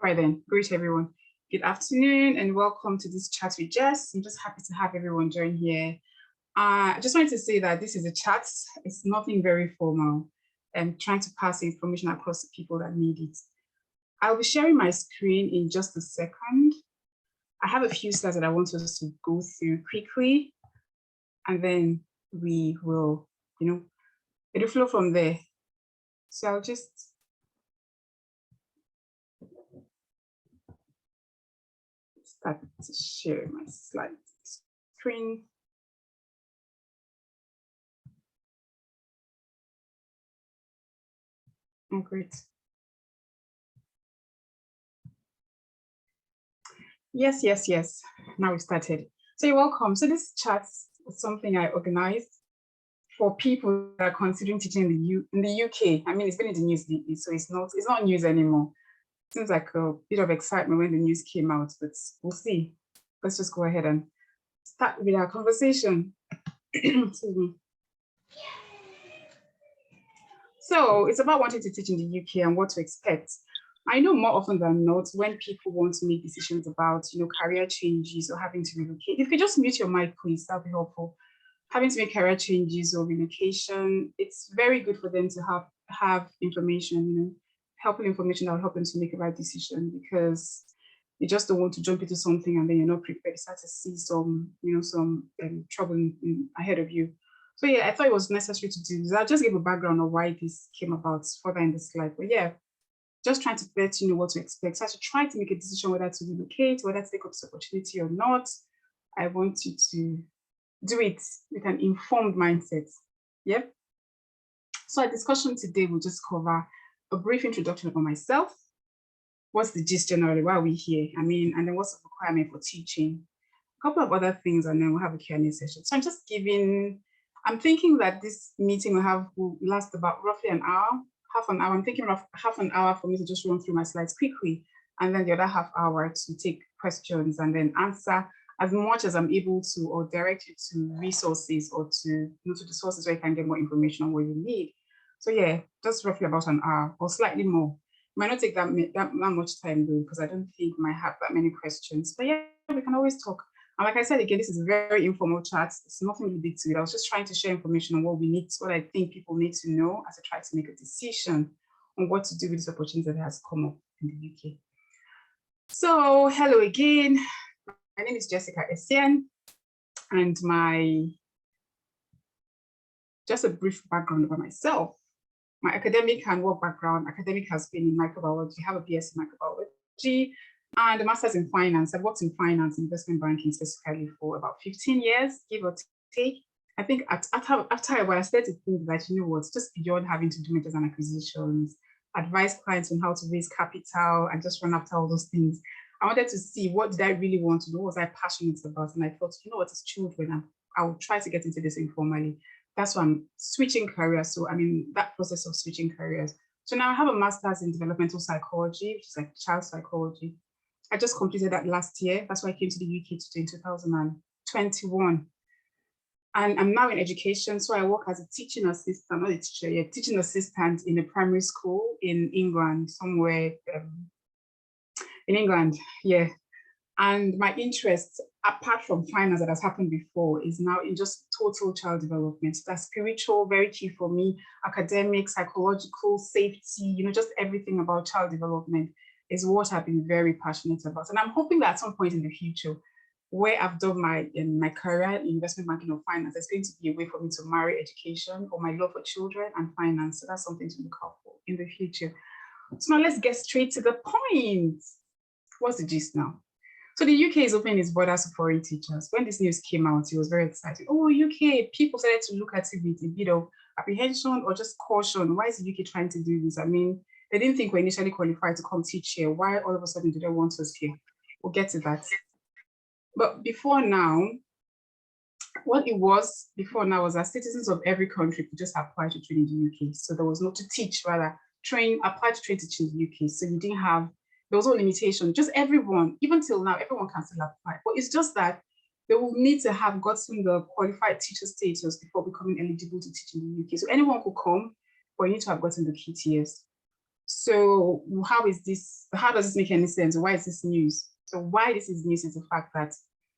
Right then, great everyone. Good afternoon and welcome to this chat with Jess. I'm just happy to have everyone join here. I just wanted to say that this is a chat. It's nothing very formal. I'm trying to pass information across to people that need it. I'll be sharing my screen in just a second. I have a few slides that I want us to go through quickly, and then we will, it'll flow from there. So I'll just start to share my slide screen. Oh, great. Yes. Now we started. So you're welcome. So this chat is something I organized for people that are considering teaching in the UK. I mean, it's been in the news lately, so it's not news anymore. It seems like a bit of excitement when the news came out, but we'll see. Let's just go ahead and start with our conversation. Excuse me. So it's about wanting to teach in the UK and what to expect. I know more often than not, when people want to make decisions about, career changes or having to relocate, if you could just mute your mic, please, that'll be helpful. Having to make career changes or relocation, it's very good for them to have information, helpful information that will help them to make the right decision, because you just don't want to jump into something and then you're not prepared to start to see some trouble ahead of you. So yeah, I thought it was necessary to do this. I'll just give a background of why this came about further in the slide. But yeah, just trying to let you know what to expect. So as you try to make a decision whether to relocate, whether to take up this opportunity or not, I want you to do it with an informed mindset. Yep. So our discussion today will just cover a brief introduction about myself. What's the gist generally? Why are we here? I mean, and then what's the requirement for teaching? A couple of other things, and then we'll have a Q&A session. So I'm thinking that this meeting will last about roughly an hour, half an hour. I'm thinking of half an hour for me to just run through my slides quickly, and then the other half hour to take questions and then answer as much as I'm able to, or direct you to resources or to the sources where you can get more information on what you need. So yeah, just roughly about an hour or slightly more. It might not take that much time though, because I don't think we might have that many questions. But yeah, we can always talk. And like I said, again, this is a very informal chat. It's nothing really big to it. I was just trying to share information on what we need, what I think people need to know as I try to make a decision on what to do with this opportunity that has come up in the UK. So hello again. My name is Jessica Essien, and just a brief background about myself. My academic and work background, academic has been in microbiology. I have a BS in microbiology and a master's in finance. I've worked in finance, investment banking specifically for about 15 years, give or take. I think after a while, I started to think that, just beyond having to do mergers and acquisitions, advise clients on how to raise capital and just run after all those things, I wanted to see what did I really want to know, what was I passionate about? And I thought, as children, I would try to get into this informally. That's why I'm switching careers. So that process of switching careers. So now I have a master's in developmental psychology, which is like child psychology. I just completed that last year. That's why I came to the UK in 2021. And I'm now in education. So I work as a teaching assistant, not a teacher yet, teaching assistant in a primary school in England, somewhere in England, yeah. And my interest, apart from finance that has happened before, is now in just total child development. That's spiritual, very key for me, academic, psychological, safety, just everything about child development is what I've been very passionate about. And I'm hoping that at some point in the future, where I've done my career in investment banking or finance, there's going to be a way for me to marry education or my love for children and finance. So that's something to look out for in the future. So now let's get straight to the point. What's the gist now? So the UK is opening its borders to foreign teachers. When this news came out, it was very exciting. Oh, UK, people started to look at it with a bit of apprehension or just caution. Why is the UK trying to do this? I mean, they didn't think we're initially qualified to come teach here. Why all of a sudden do they want us here? We'll get to that. But before now, what it was before now was that citizens of every country could just apply to train in the UK. So there was no to teach, rather, apply to train to teach in the UK. So you didn't have, there was no limitation, just everyone, even till now, everyone can still apply. But it's just that they will need to have gotten the qualified teacher status before becoming eligible to teach in the UK. So anyone could come, but you need to have gotten the QTS. So how does this make any sense? Why is this news? So why this is news is the fact that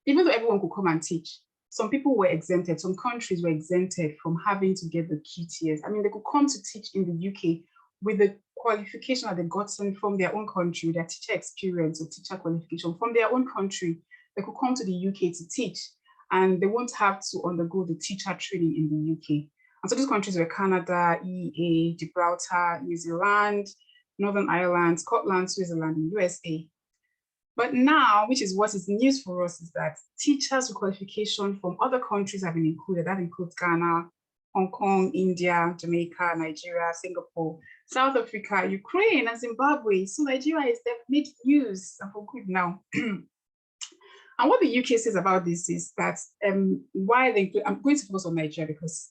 even though everyone could come and teach, some people were exempted, some countries were exempted from having to get the QTS. I mean, they could come to teach in the UK with the qualification that they gotten from their own country, their teacher experience or teacher qualification from their own country. They could come to the UK to teach, and they won't have to undergo the teacher training in the UK. And so these countries were Canada, EEA, Gibraltar, New Zealand, Northern Ireland, Scotland, Switzerland, and USA. But now, which is what is news for us, is that teachers with qualification from other countries have been included. That includes Ghana, Hong Kong, India, Jamaica, Nigeria, Singapore, South Africa, Ukraine, and Zimbabwe. So Nigeria is definitely news for good now. And what the UK says about this is that why they include, I'm going to focus on Nigeria because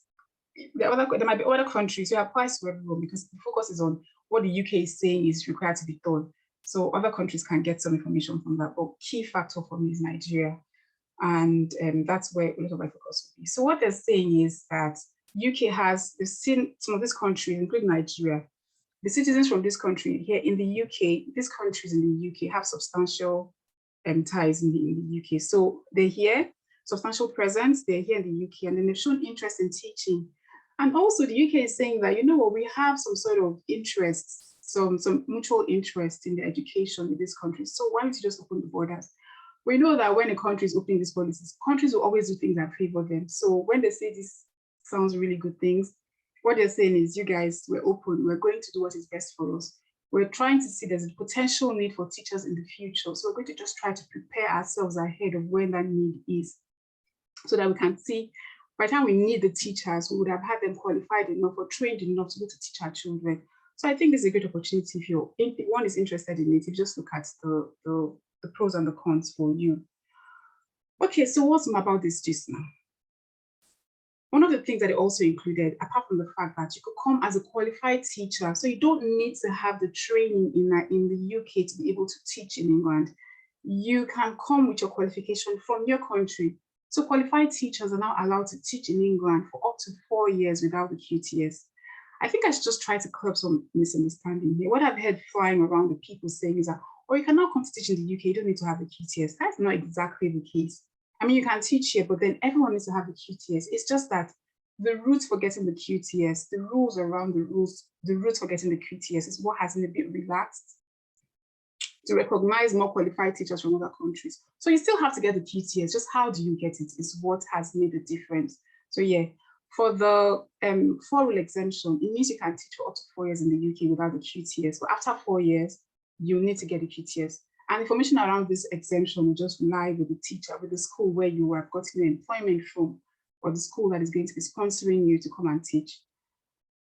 there might be other countries who applies to everyone, because the focus is on what the UK is saying is required to be done. So other countries can get some information from that. But key factor for me is Nigeria. And that's where a lot of my focus will be. So what they're saying is that UK has, they've seen some of these countries, including Nigeria, the citizens from this country here in the UK, these countries in the UK have substantial ties in the UK. So they're here, substantial presence, they're here in the UK, and then they've shown interest in teaching. And also the UK is saying that, you know what, we have some sort of interest, some mutual interest in the education in this country. So why don't you just open the borders? We know that when a country is opening these policies, countries will always do things that favor them. So when they say this sounds really good things, what they're saying is, you guys, we're open, we're going to do what is best for us. We're trying to see there's a potential need for teachers in the future. So we're going to just try to prepare ourselves ahead of when that need is, so that we can see by the time we need the teachers, we would have had them qualified enough or trained enough to go to teach our children. So I think this is a great opportunity if one is interested in it, if you just look at the pros and the cons for you. Okay, so what's about this just now? One of the things that it also included, apart from the fact that you could come as a qualified teacher, so you don't need to have the training in the UK to be able to teach in England. You can come with your qualification from your country. So qualified teachers are now allowed to teach in England for up to 4 years without the QTS. I think I should just try to curb some misunderstanding here. What I've heard flying around the people saying is that, oh, you can now come to teach in the UK, you don't need to have the QTS. That's not exactly the case. I mean, you can teach here, but then everyone needs to have the QTS. It's just that the route for getting the QTS, the rules around the route for getting the QTS is what has been a bit relaxed to recognize more qualified teachers from other countries. So you still have to get the QTS, just how do you get it is what has made the difference. So yeah, for the 4-rule exemption, it means you can teach for up to 4 years in the UK without the QTS. But after 4 years, you need to get the QTS. And information around this exemption will just lie with the teacher, with the school where you have gotten your employment from, or the school that is going to be sponsoring you to come and teach.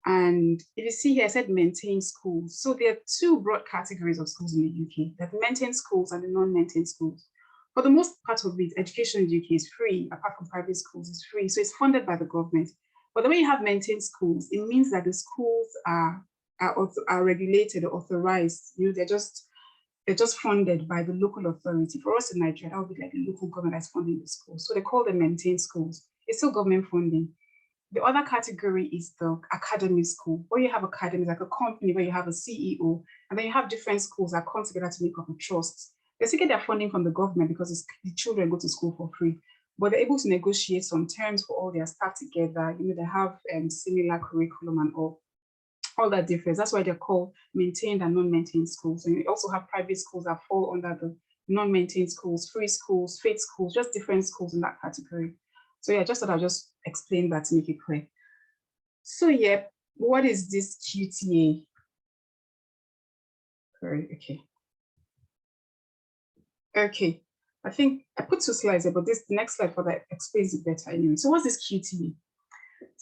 And if you see here, I said maintain schools. So there are 2 broad categories of schools in the UK, that maintain schools and the non-maintain schools. For the most part of it, education in the UK is free, apart from private schools, is free. So it's funded by the government. But the way you have maintained schools, it means that the schools are regulated or authorized. You know, they're just funded by the local authority. For us in Nigeria, that would be like the local government that's funding the schools. So they call them maintained schools. It's still government funding. The other category is the academy school, where you have academies like a company where you have a CEO, and then you have different schools that come together to make up a trust. They still get their funding from the government because the children go to school for free, but they're able to negotiate some terms for all their staff together. You know, they have similar curriculum and all that difference. That's why they're called maintained and non-maintained schools. And you also have private schools that fall under the non-maintained schools, free schools, faith schools, just different schools in that category. So yeah, just thought I'll just explain that to make it clear. So yeah, what is this QTA? Okay. Okay, I think I put 2 slides there, but the next slide for that explains it better anyway. So what's this QTA?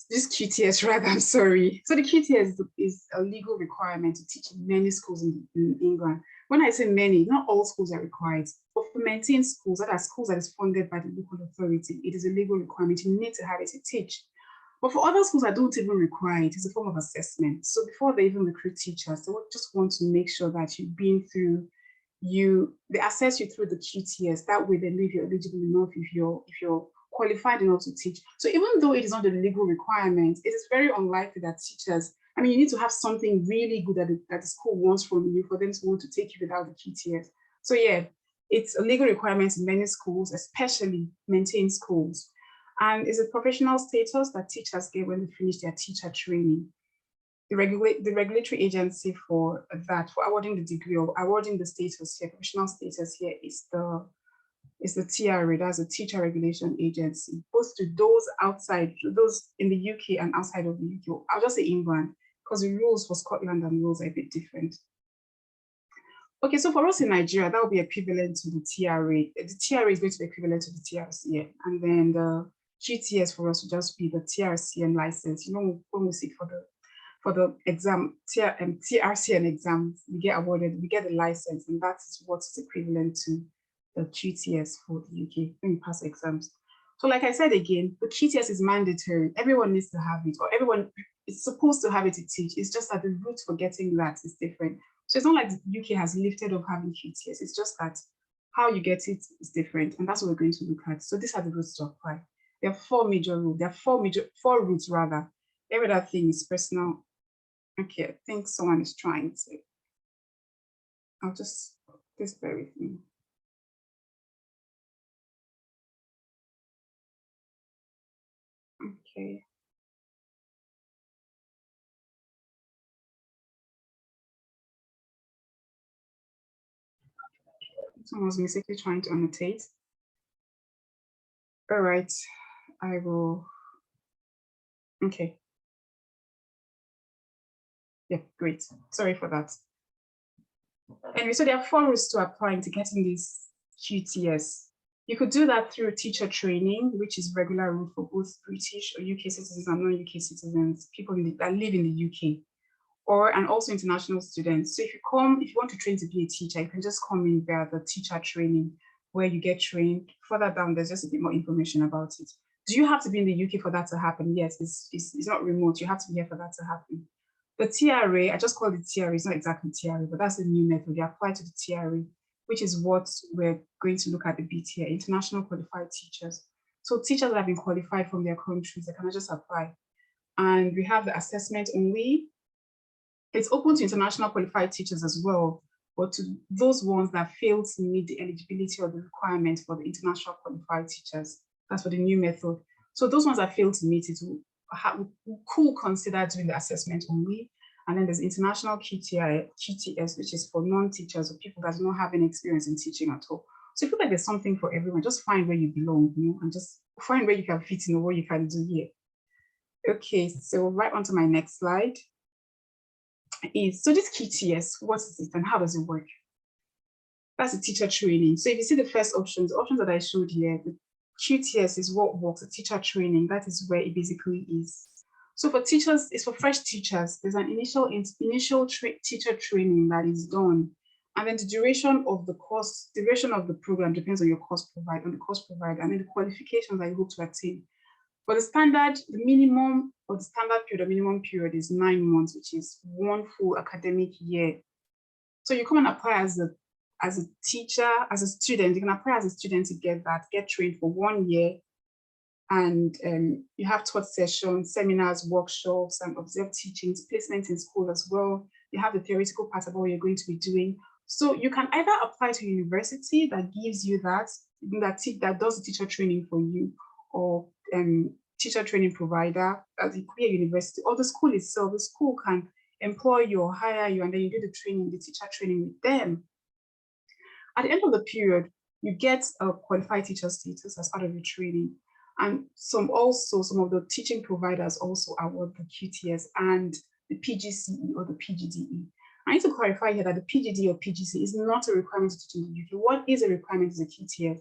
This QTS, rather, I'm sorry. So the QTS is a legal requirement to teach in many schools in England. When I say many, not all schools are required, but for maintained schools, that are schools that is funded by the local authority, it is a legal requirement. You need to have it to teach. But for other schools that don't even require it, it's a form of assessment. So before they even recruit teachers, they just want to make sure that you've been through, they assess you through the QTS. That way they know if you're eligible enough, if you're qualified enough to teach. So even though it is not a legal requirement, it is very unlikely that teachers, I mean, you need to have something really good that the school wants from you for them to want to take you without the QTS. So yeah, it's a legal requirement in many schools, especially maintained schools. And it's a professional status that teachers get when they finish their teacher training. The regulatory agency for that, for awarding the degree or awarding the status here, professional status here, is the TRA, that's the Teacher Regulation Agency, both to those outside, those in the UK and outside of the UK. I'll just say England, because the rules for Scotland and Wales are a bit different. Okay, so for us in Nigeria, that will be equivalent to the TRA. The TRA is going to be equivalent to the TRCN, and then the GTS for us will just be the TRCN license. You know, when we seek for the exam, TRCN exam, we get awarded, we get the license, and that is what is equivalent to the QTS for the UK when you pass exams. So like I said again, the QTS is mandatory. Everyone needs to have it, or everyone is supposed to have it to teach. It's just that the route for getting that is different. So it's not like the UK has lifted up having QTS. It's just that how you get it is different. And that's what we're going to look at. So these are the routes to apply. There are four major routes. There are four routes rather. Every other thing is personal. Okay, I think someone is trying to. I'll just bear with me. Okay. Someone was basically trying to annotate. All right, I will. Okay. Yeah, great. Sorry for that. Anyway, so there are four routes to applying to getting this QTS. You could do that through teacher training, which is regular route for both British or UK citizens and non-UK citizens, people that live in the UK, and also international students. So if you want to train to be a teacher, you can just come in via the teacher training where you get trained. Further down, there's just a bit more information about it. Do you have to be in the UK for that to happen? Yes, it's not remote. You have to be here for that to happen. The TRA, I just call it TRA, it's not exactly TRA, but that's the new method. They apply to the TRA, which is what we're going to look at the BTA, International Qualified Teachers. So teachers that have been qualified from their countries, they can just apply. And we have the assessment only. It's open to international qualified teachers as well, but to those ones that fail to meet the eligibility or the requirement for the international qualified teachers. That's for the new method. So those ones that fail to meet it could consider doing the assessment only. And then there's international QTS, which is for non-teachers or people that do not have any experience in teaching at all. So I feel like there's something for everyone. Just find where you belong, and just find where you can fit in or what you can do here. Okay, so right on to my next slide. So this QTS, what is it and how does it work? That's the teacher training. So if you see the first options, the options that I showed here, the QTS is what works, the teacher training, that is where it basically is. So for teachers, it's for fresh teachers. There's an initial teacher training that is done. And then the duration of the course, duration of the program depends on your course provider, and then the qualifications that you hope to attain. But the standard period or minimum period is 9 months, which is one full academic year. So you come and apply as a teacher, as a student. You can apply as a student to get trained for 1 year. And you have taught sessions, seminars, workshops, and observed teachings, placements in school as well. You have the theoretical part about what you're going to be doing. So you can either apply to a university that gives you that does the teacher training for you, or teacher training provider, as it could be a university, or the school itself. The school can employ you or hire you, and then you do the teacher training with them. At the end of the period, you get a qualified teacher status as part of your training. And some of the teaching providers also award the QTS and the PGCE or the PGDE. I need to clarify here that the PGD or PGCE is not a requirement to teach in the UK. What is a requirement is a QTS.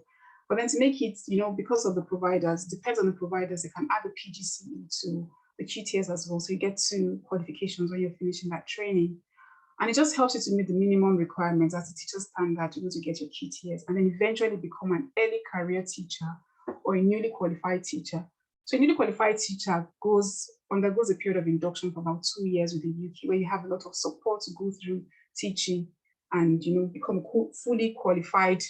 But then to make it, because of the providers, depends on the providers, they can add the PGCE to the QTS as well. So you get 2 qualifications when you're finishing that training. And it just helps you to meet the minimum requirements as a teacher standard to get your QTS, and then eventually become an early career teacher or a newly qualified teacher. So a newly qualified teacher undergoes a period of induction for about 2 years with the UK, where you have a lot of support to go through teaching and become a fully qualified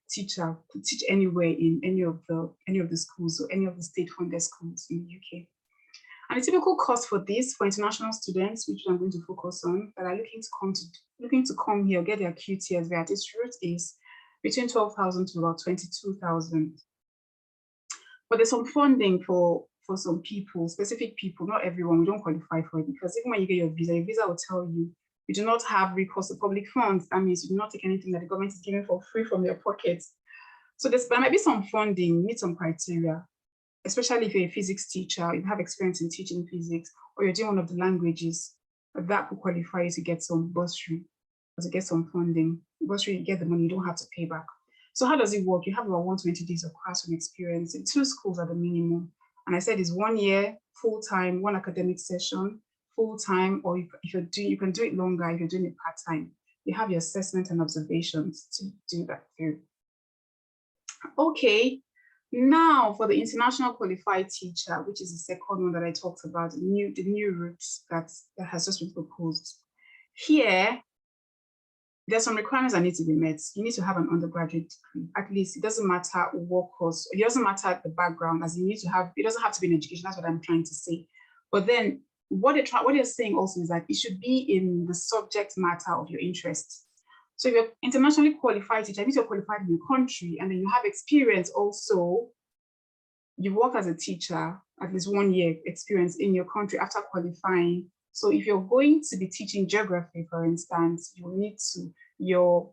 teacher to teach anywhere in any of the schools or any of the state-funded schools in the UK. And the typical cost for this, for international students, which I'm going to focus on, that are looking to come here, get their QTS via this route, is between 12,000 to about 22,000. But there's some funding for some people, specific people, not everyone. We don't qualify for it, because even when you get your visa will tell you do not have recourse to public funds. That means you do not take anything that the government is giving for free from your pockets. So there might be some funding, meet some criteria, especially if you're a physics teacher, you have experience in teaching physics, or you're doing one of the languages, that will qualify you to get some bursary, or to get some funding. Bursary, you get the money, you don't have to pay back. So how does it work? You have about 120 days of classroom experience in 2 schools at the minimum. And I said it's 1 year, full-time, 1 academic session, full-time, or if you're doing, you can do it longer if you're doing it part-time. You have your assessment and observations to do that through. Okay, now for the international qualified teacher, which is the second one that I talked about, the new route that has just been proposed. Here, there's some requirements that need to be met. You need to have an undergraduate degree. At least it doesn't matter what course, it doesn't matter the background, as you need to have, it doesn't have to be an education, that's what I'm trying to say. But then what they're saying also is that it should be in the subject matter of your interest. So if you're internationally qualified teacher, means you're qualified in your country, and then you have experience also, you work as a teacher, at least 1 year experience in your country after qualifying. So if you're going to be teaching geography, for instance, you need to, your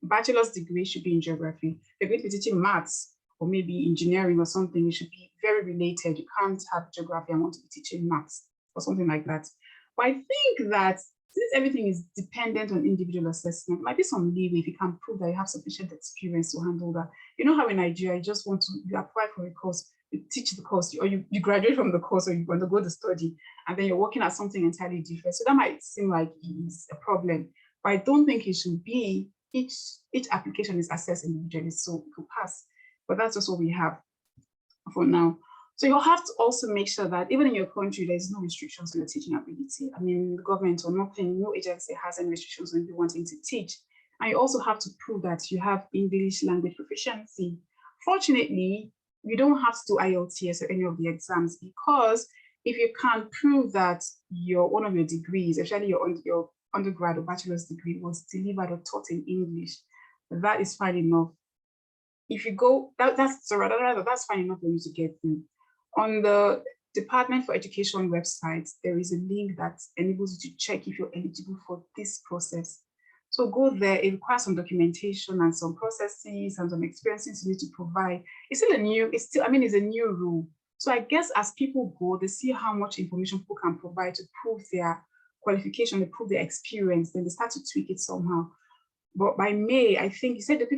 bachelor's degree should be in geography. If you're going to be teaching maths or maybe engineering or something, it should be very related. You can't have geography and want to be teaching maths or something like that. But I think that since everything is dependent on individual assessment, might be some leeway if you can prove that you have sufficient experience to handle that. You know how in Nigeria, you just want to, you apply for a course, you teach the course, or you graduate from the course, or you undergo the study, and then you're working at something entirely different. So that might seem like it's a problem, but I don't think it should be. Each application is assessed individually, so it will pass. But that's just what we have for now. So you'll have to also make sure that even in your country, there's no restrictions on your teaching ability. I mean, the government or nothing, no agency has any restrictions on you wanting to teach. And you also have to prove that you have English language proficiency. Fortunately, you don't have to do IELTS or any of the exams, because if you can prove that one of your degrees, especially your undergrad or bachelor's degree, was delivered or taught in English, that is fine enough. If you go, that's fine enough for you to get through. On the Department for Education website, there is a link that enables you to check if you're eligible for this process. So go there. It requires some documentation and some processes and some experiences you need to provide. It's a new rule. So I guess as people go, they see how much information people can provide to prove their qualification, to prove their experience, then they start to tweak it somehow. But by May, I think he said that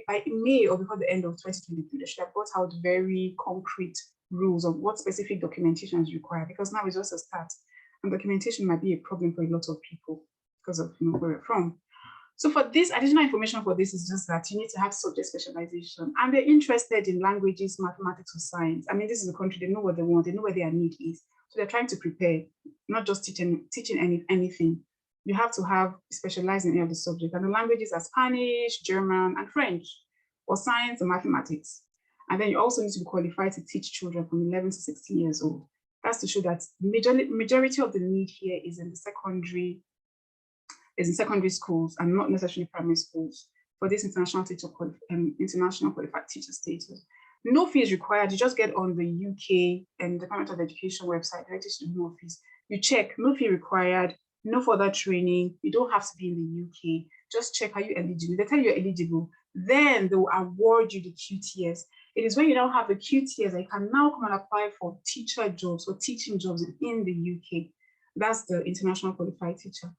by May or before the end of 2023, they should have brought out very concrete rules of what specific documentation is required, because now it's just a start, and documentation might be a problem for a lot of people because of where we're from. So for this, additional information for this is just that you need to have subject specialization, and they're interested in languages, mathematics, or science. I mean, this is a country, they know what they want, they know where their need is. So they're trying to prepare, not just teaching anything. You have to have specialized in any of the subjects, and the languages are Spanish, German, and French, or science and mathematics. And then you also need to be qualified to teach children from 11 to 16 years old. That's to show that majority of the need here is in the secondary schools and not necessarily primary schools for this international qualified teacher status. No fees required. You just get on the UK and Department of Education website, directly to the no fees. You check, no fee required, no further training. You don't have to be in the UK. Just check, are you eligible? They tell you you're eligible. Then they will award you the QTS. It is when you now have the QTS that you can now come and apply for teacher jobs or teaching jobs in the UK. That's the international qualified teacher.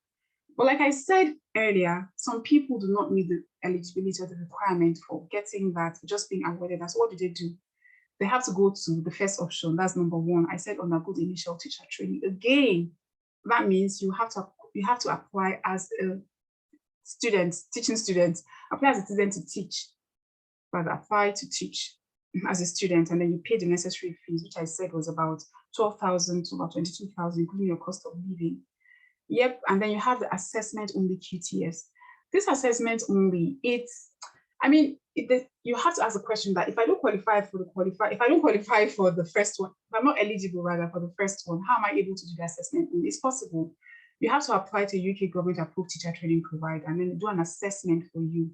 But like I said earlier, some people do not meet the eligibility or the requirement for getting that, just being awarded. So what do? They have to go to the first option. That's number one. I said undergo the initial teacher training. Again, that means you have to apply as a student, teaching student, apply as a student to teach, but apply to teach as a student, and then you pay the necessary fees, which I said was about 12,000 to about 22,000, including your cost of living. Yep, and then you have the assessment only QTS. This assessment only, you have to ask the question that if I don't qualify for the first one, if I'm not eligible rather for the first one, how am I able to do the assessment? And it's possible. You have to apply to a UK government approved teacher training provider and then do an assessment for you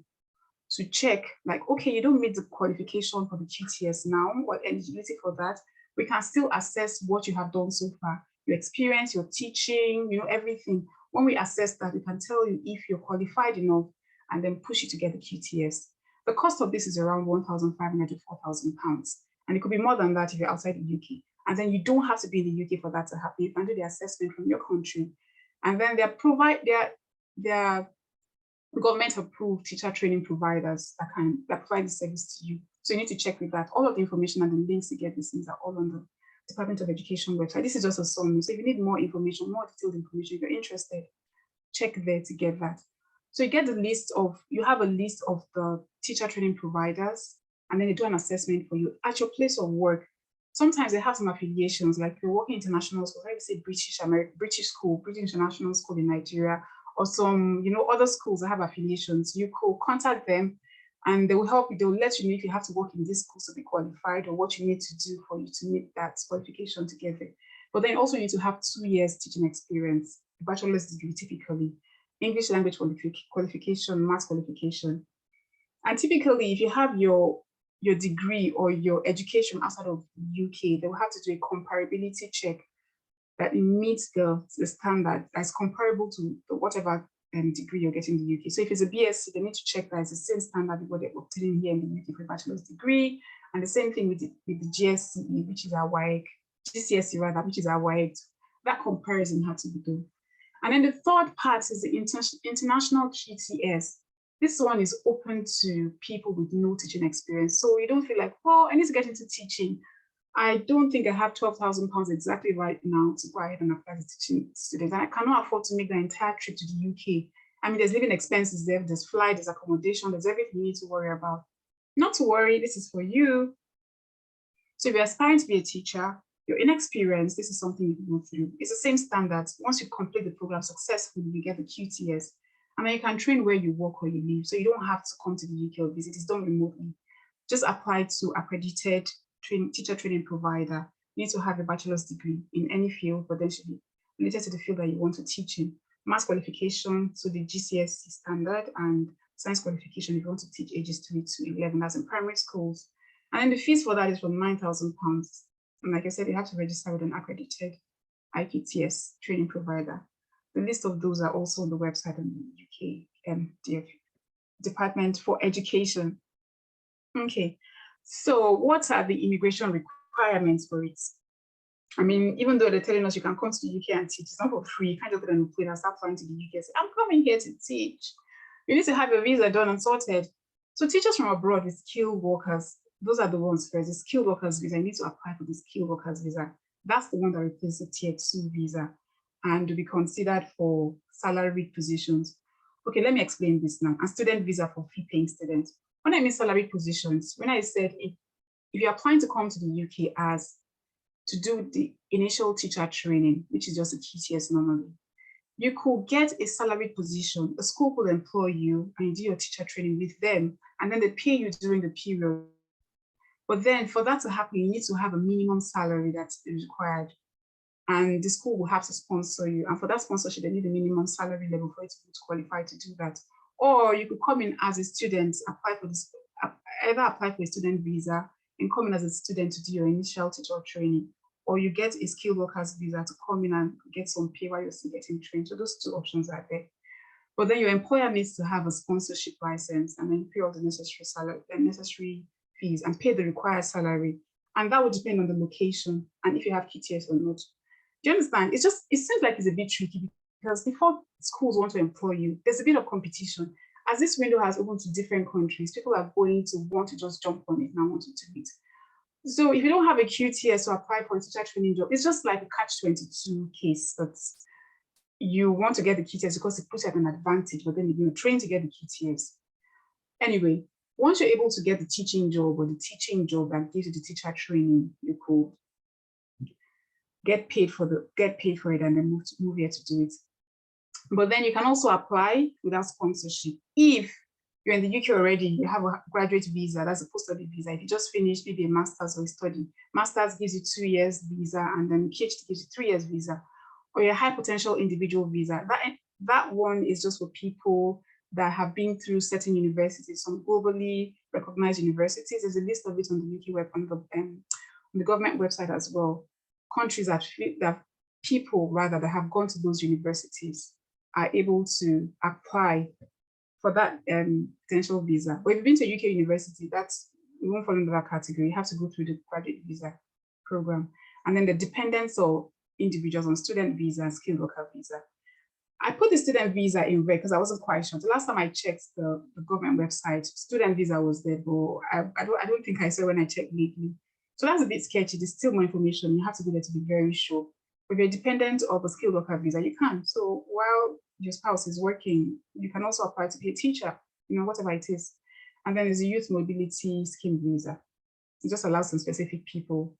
to check, like, okay, you don't meet the qualification for the QTS now or eligibility for that. We can still assess what you have done so far, your experience, your teaching, everything. When we assess that, we can tell you if you're qualified enough and then push you to get the QTS. The cost of this is around £1,500 to £4,000. And it could be more than that if you're outside the UK. And then you don't have to be in the UK for that to happen. You can do the assessment from your country. And then they're government approved teacher training providers that provide the service to you. So you need to check with that. All of the information and the links to get these things are all on the Department of Education website. This is just a summary. So if you need more information, more detailed information, if you're interested, check there to get that. So you have a list of the teacher training providers, and then they do an assessment for you at your place of work. Sometimes they have some affiliations, like you're working international school, like say British International School in Nigeria, or some, other schools that have affiliations. You could contact them and they will help you. They will let you know if you have to work in this school to be qualified or what you need to do for you to meet that qualification together. But then also you need to have 2 years teaching experience, a bachelor's degree typically, English language qualification, maths qualification. And typically, if you have your degree or your education outside of the UK, they will have to do a comparability check that it meets the standard that's comparable to whatever degree you're getting in the UK. So if it's a BSc, they need to check that it's the same standard with what they're obtaining here in the UK for a bachelor's degree. And the same thing with the GSCE, which is our WAEC, GCSE rather, which is our WAEC. That comparison had to be done. And then the third part is the international QTS. This one is open to people with no teaching experience. So you don't feel like, well, I need to get into teaching. I don't think I have £12,000 exactly right now to go ahead and apply to teaching students. And I cannot afford to make the entire trip to the UK. I mean, there's living expenses there, there's flight, there's accommodation, there's everything you need to worry about. Not to worry, this is for you. So if you're aspiring to be a teacher, you're inexperienced, this is something you can go through. It's the same standards. Once you complete the program successfully, you get the QTS. And then you can train where you work or you live. So you don't have to come to the UK or visit. It's done remotely. Just apply to accredited teacher training provider. You need to have a bachelor's degree in any field, but then should be related to the field that you want to teach in. Maths qualification, so the GCSE standard, and science qualification if you want to teach ages 3 to 11, that's in primary schools. And then the fees for that is from £9,000. And like I said, you have to register with an accredited IPTS training provider. The list of those are also on the website of the UK Department for Education. Okay, so what are the immigration requirements for it? I mean, even though they're telling us you can come to the UK and teach, it's not for free. You can't just get on a plane and start flying to the UK and say, I'm coming here to teach. You need to have your visa done and sorted. So teachers from abroad, the skilled workers, those are the ones first. The skilled workers visa, you need to apply for the skilled workers visa. That's the one that replaces the tier 2 visa and to be considered for salaried positions. Okay, let me explain this now. And student visa for fee-paying students. When I mean salaried positions, when I said if you're applying to come to the UK as to do the initial teacher training, which is just a QTS normally, you could get a salaried position. The school will employ you and you do your teacher training with them, and then they pay you during the period. But then for that to happen, you need to have a minimum salary that's required. And the school will have to sponsor you. And for that sponsorship, they need a minimum salary level for you to qualify to do that. Or you could come in as a student, either apply for a student visa and come in as a student to do your initial teacher training, or you get a skilled workers visa to come in and get some pay while you're still getting trained. So those two options are there. But then your employer needs to have a sponsorship license and then pay all the necessary fees and pay the required salary. And that would depend on the location and if you have QTS or not. Do you understand? It seems like it's a bit tricky because before schools want to employ you, there's a bit of competition. As this window has opened to different countries, people are going to want to just jump on it and want to do it. So if you don't have a QTS to apply for a teacher training job, it's just like a catch-22 case that you want to get the QTS because it puts you at an advantage, but then you're trained to get the QTS. Anyway, once you're able to get the teaching job or the teaching job that gives you the teacher training, you could get paid for it and then move here to do it. But then you can also apply without sponsorship if you're in the UK already, you have a graduate visa, that's a post-study visa. If you just finished maybe a master's or a study, master's gives you 2 years visa, and then PhD gives you 3 years visa, or your high potential individual visa. That one is just for people that have been through certain universities, some globally recognized universities. There's a list of it on the UK web, on the government website as well. Countries that people rather that have gone to those universities are able to apply for that potential visa. But if you've been to a UK university, you won't fall into that category. You have to go through the graduate visa program. And then the dependents or individuals on student visa and skilled worker visa. I put the student visa in red because I wasn't quite sure. The last time I checked the government website, student visa was there, but I don't think I saw when I checked lately. So that's a bit sketchy. There's still more information. You have to go there to be very sure. If you're dependent of a skilled worker visa, you can. So while your spouse is working, you can also apply to be a teacher, whatever it is. And then there's a youth mobility scheme visa. It just allows some specific people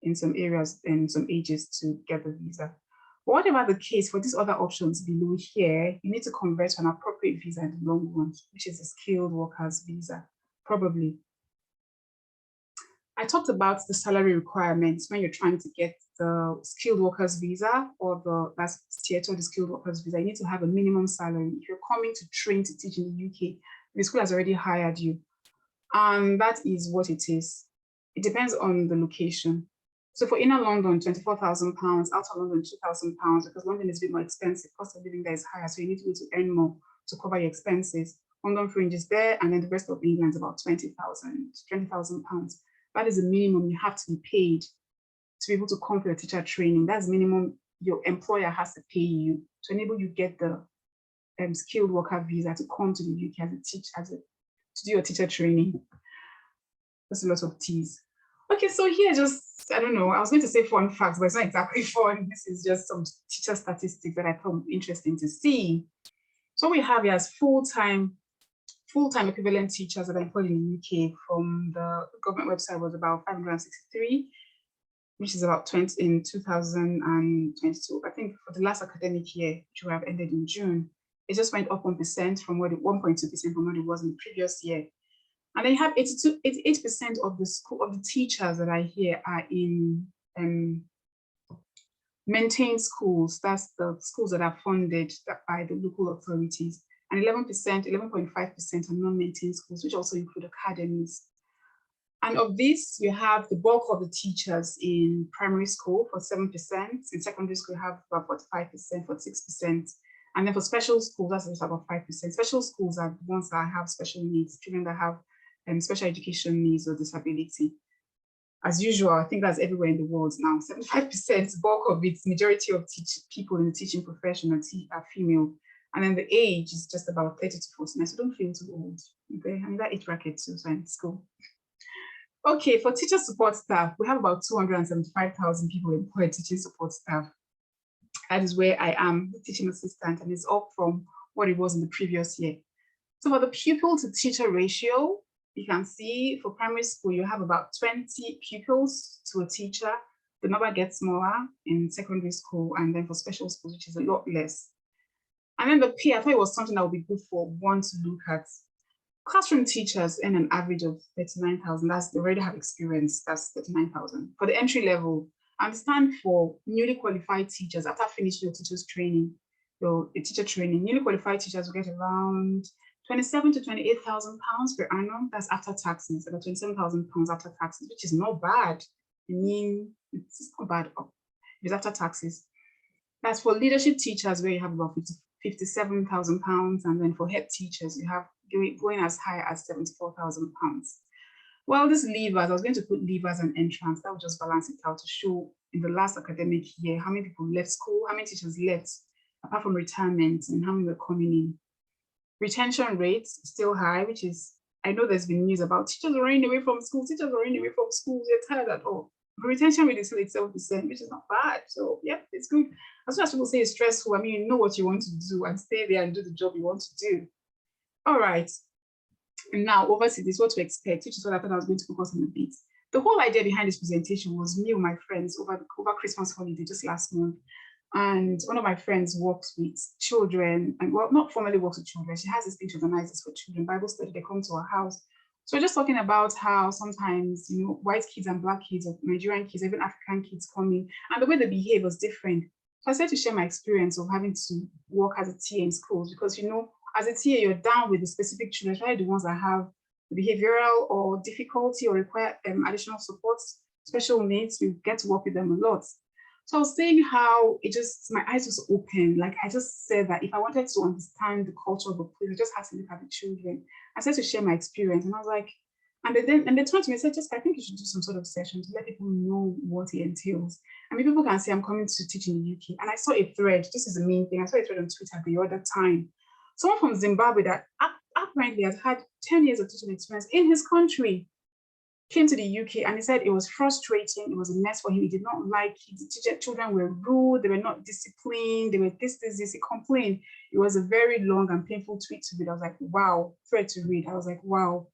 in some areas and some ages to get the visa. But whatever the case, for these other options below here, you need to convert to an appropriate visa in the long run, which is a skilled workers visa, probably. I talked about the salary requirements when you're trying to get the skilled workers visa or that's tier 2, the skilled workers visa. You need to have a minimum salary. If you're coming to train to teach in the UK, the school has already hired you. And that is what it is. It depends on the location. So for inner London, £24,000, outer London, £2,000, because London is a bit more expensive. Cost of living there is higher, so you need to be able to earn more to cover your expenses. London fringe is there, and then the rest of England is about £20,000. That is the minimum you have to be paid to be able to come for your teacher training. That's the minimum your employer has to pay you to enable you get the skilled worker visa to come to the UK to do your teacher training. That's a lot of T's. Okay, so here I don't know, I was going to say fun facts, but it's not exactly fun. This is just some teacher statistics that I found interesting to see. So we have here as full-time equivalent teachers that are employed in the UK from the government website was about 563, which is about 20 in 2022. I think for the last academic year, which we have ended in June, it just went up 1% from 1.2% from what it was in the previous year. And then you have 88% of the teachers that are here are in maintained schools. That's the schools that are funded by the local authorities. And 11.5% are non-maintained schools, which also include academies. And of this, you have the bulk of the teachers in primary school for 7%. In secondary school, you have about 45%, 46%. And then for special schools, that's about 5%. Special schools are the ones that have special needs, children that have special education needs or disability. As usual, I think that's everywhere in the world now. 75%, bulk of it, majority of people in the teaching profession are female. And then the age is just about 30 to 49, so don't feel too old. Okay, I'm that age bracket too, so in school. Okay, for teacher support staff, we have about 275,000 people employed teaching support staff. That is where I am, the teaching assistant, and it's up from what it was in the previous year. So for the pupil to teacher ratio, you can see for primary school, you have about 20 pupils to a teacher. The number gets smaller in secondary school, and then for special schools, which is a lot less. And then the pay, I thought it was something that would be good for one to look at. Classroom teachers earn an average of 39,000. They already have experience, that's 39,000. For the entry level, I understand for newly qualified teachers, after finishing your teacher's training, your teacher training, newly qualified teachers will get around 27 to 28,000 pounds per annum. That's after taxes, about 27,000 pounds after taxes, which is not bad. I mean, it's not bad. It's after taxes. That's for leadership teachers, where you have about 57,000 pounds, and then for head teachers, you have going as high as 74,000 pounds. Well, these leavers, I was going to put leavers and entrants. That would just balance it out to show in the last academic year how many people left school, how many teachers left, apart from retirement, and how many were coming in. Retention rates still high, which is, I know there's been news about teachers are running away from schools, they're tired at all. The retention rate is still at 7%, which is not bad. So yeah, it's good. As soon as people say it's stressful, I mean, you know what you want to do and stay there and do the job you want to do. All right. And now over to this, what to expect, which is what I thought I was going to focus on a bit. The whole idea behind this presentation was me and my friends over Christmas holiday just last month. And one of my friends works with children, and well, not formally works with children. She has this thing she organizes for children, Bible study. They come to her house. So we're just talking about how sometimes, white kids and black kids, or Nigerian kids, even African kids come in, and the way they behave was different. So I started to share my experience of having to work as a TA in schools because, as a TA, you're down with the specific children, especially the ones that have behavioral or difficulty or require additional support, special needs. You get to work with them a lot. So I was saying how my eyes was open. Like I just said that if I wanted to understand the culture of the place, I just had to look at the children. I started to share my experience, and I was like, and they turned to me and said, Jessica, I think you should do some sort of session to let people know what it entails. I mean, people can say I'm coming to teach in the UK. And I saw a thread. This is the main thing. I saw a thread on Twitter the other time. Someone from Zimbabwe that apparently has had 10 years of teaching experience in his country came to the UK, and he said it was frustrating. It was a mess for him. He did not like it. The children were rude. They were not disciplined. They were this. He complained. It was a very long and painful tweet to read. I was like, wow, thread to read. I was like, wow.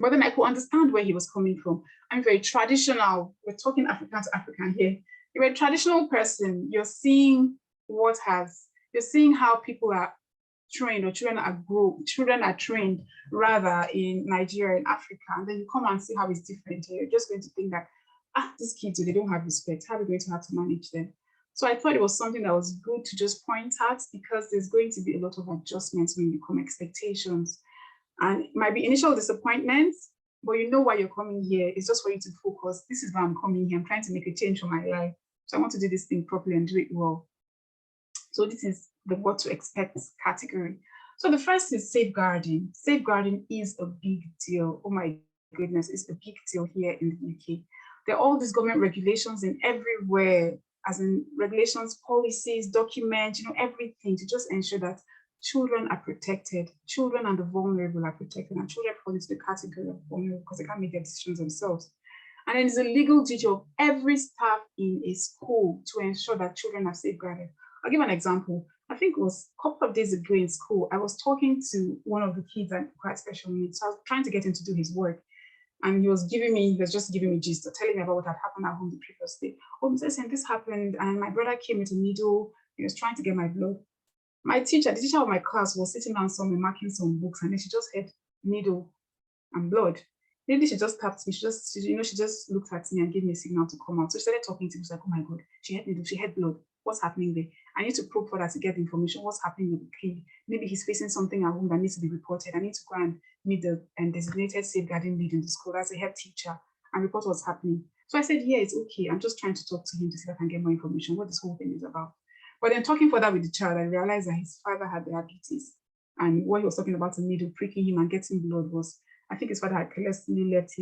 But then I could understand where he was coming from. I'm very traditional. We're talking African to African here. You're a traditional person. You're seeing you're seeing how people are trained, or children are trained rather in Nigeria and Africa. And then you come and see how it's different here. You're just going to think that, these kids, they don't have respect. How are we going to have to manage them? So I thought it was something that was good to just point out, because there's going to be a lot of adjustments when you come expectations. And it might be initial disappointments, but you know why you're coming here. It's just for you to focus. This is why I'm coming here. I'm trying to make a change for my life. So I want to do this thing properly and do it well. So this is the what to expect category. So the first is safeguarding. Safeguarding is a big deal. Oh my goodness, it's a big deal here in the UK. There are all these government regulations in everywhere, as in regulations, policies, documents, everything to just ensure that children are protected. Children and the vulnerable are protected, and children fall into the category of vulnerable because they can't make their decisions themselves. And then it's a legal duty of every staff in a school to ensure that children are safeguarded. I'll give an example. I think it was a couple of days ago in school, I was talking to one of the kids that quite special needs. So I was trying to get him to do his work. And he was just giving me gist, telling me about what had happened at home the previous day. Oh, Mrs. And this happened, and my brother came with a needle. He was trying to get my blood. The teacher of my class, was sitting down somewhere marking some books, and then she just had needle and blood. Maybe she just tapped me. She just looked at me and gave me a signal to come out. So she started talking to me. She was like, oh my God, she had needle, she had blood. What's happening there? I need to probe further to get the information. What's happening with the kid? Maybe he's facing something at home that needs to be reported. I need to go and meet the designated safeguarding lead in the school as a head teacher and report what's happening. So I said, yeah, it's okay. I'm just trying to talk to him to see if I can get more information, what this whole thing is about. But then talking further with the child, I realized that his father had diabetes. And what he was talking about, the needle pricking him and getting blood, was, I think his father had carelessly left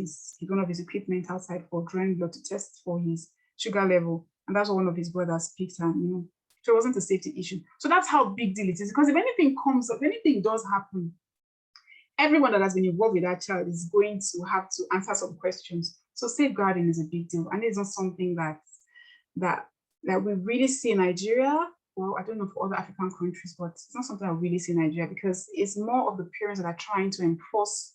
one of his equipment outside for drawing blood to test for his sugar level. And that's what one of his brothers picked, and so it wasn't a safety issue. So that's how big deal it is, because if anything comes up, if anything does happen, everyone that has been involved with that child is going to have to answer some questions. So safeguarding is a big deal, and it's not something that we really see in Nigeria. Well, I don't know for other African countries, but it's not something I really see in Nigeria, because it's more of the parents that are trying to enforce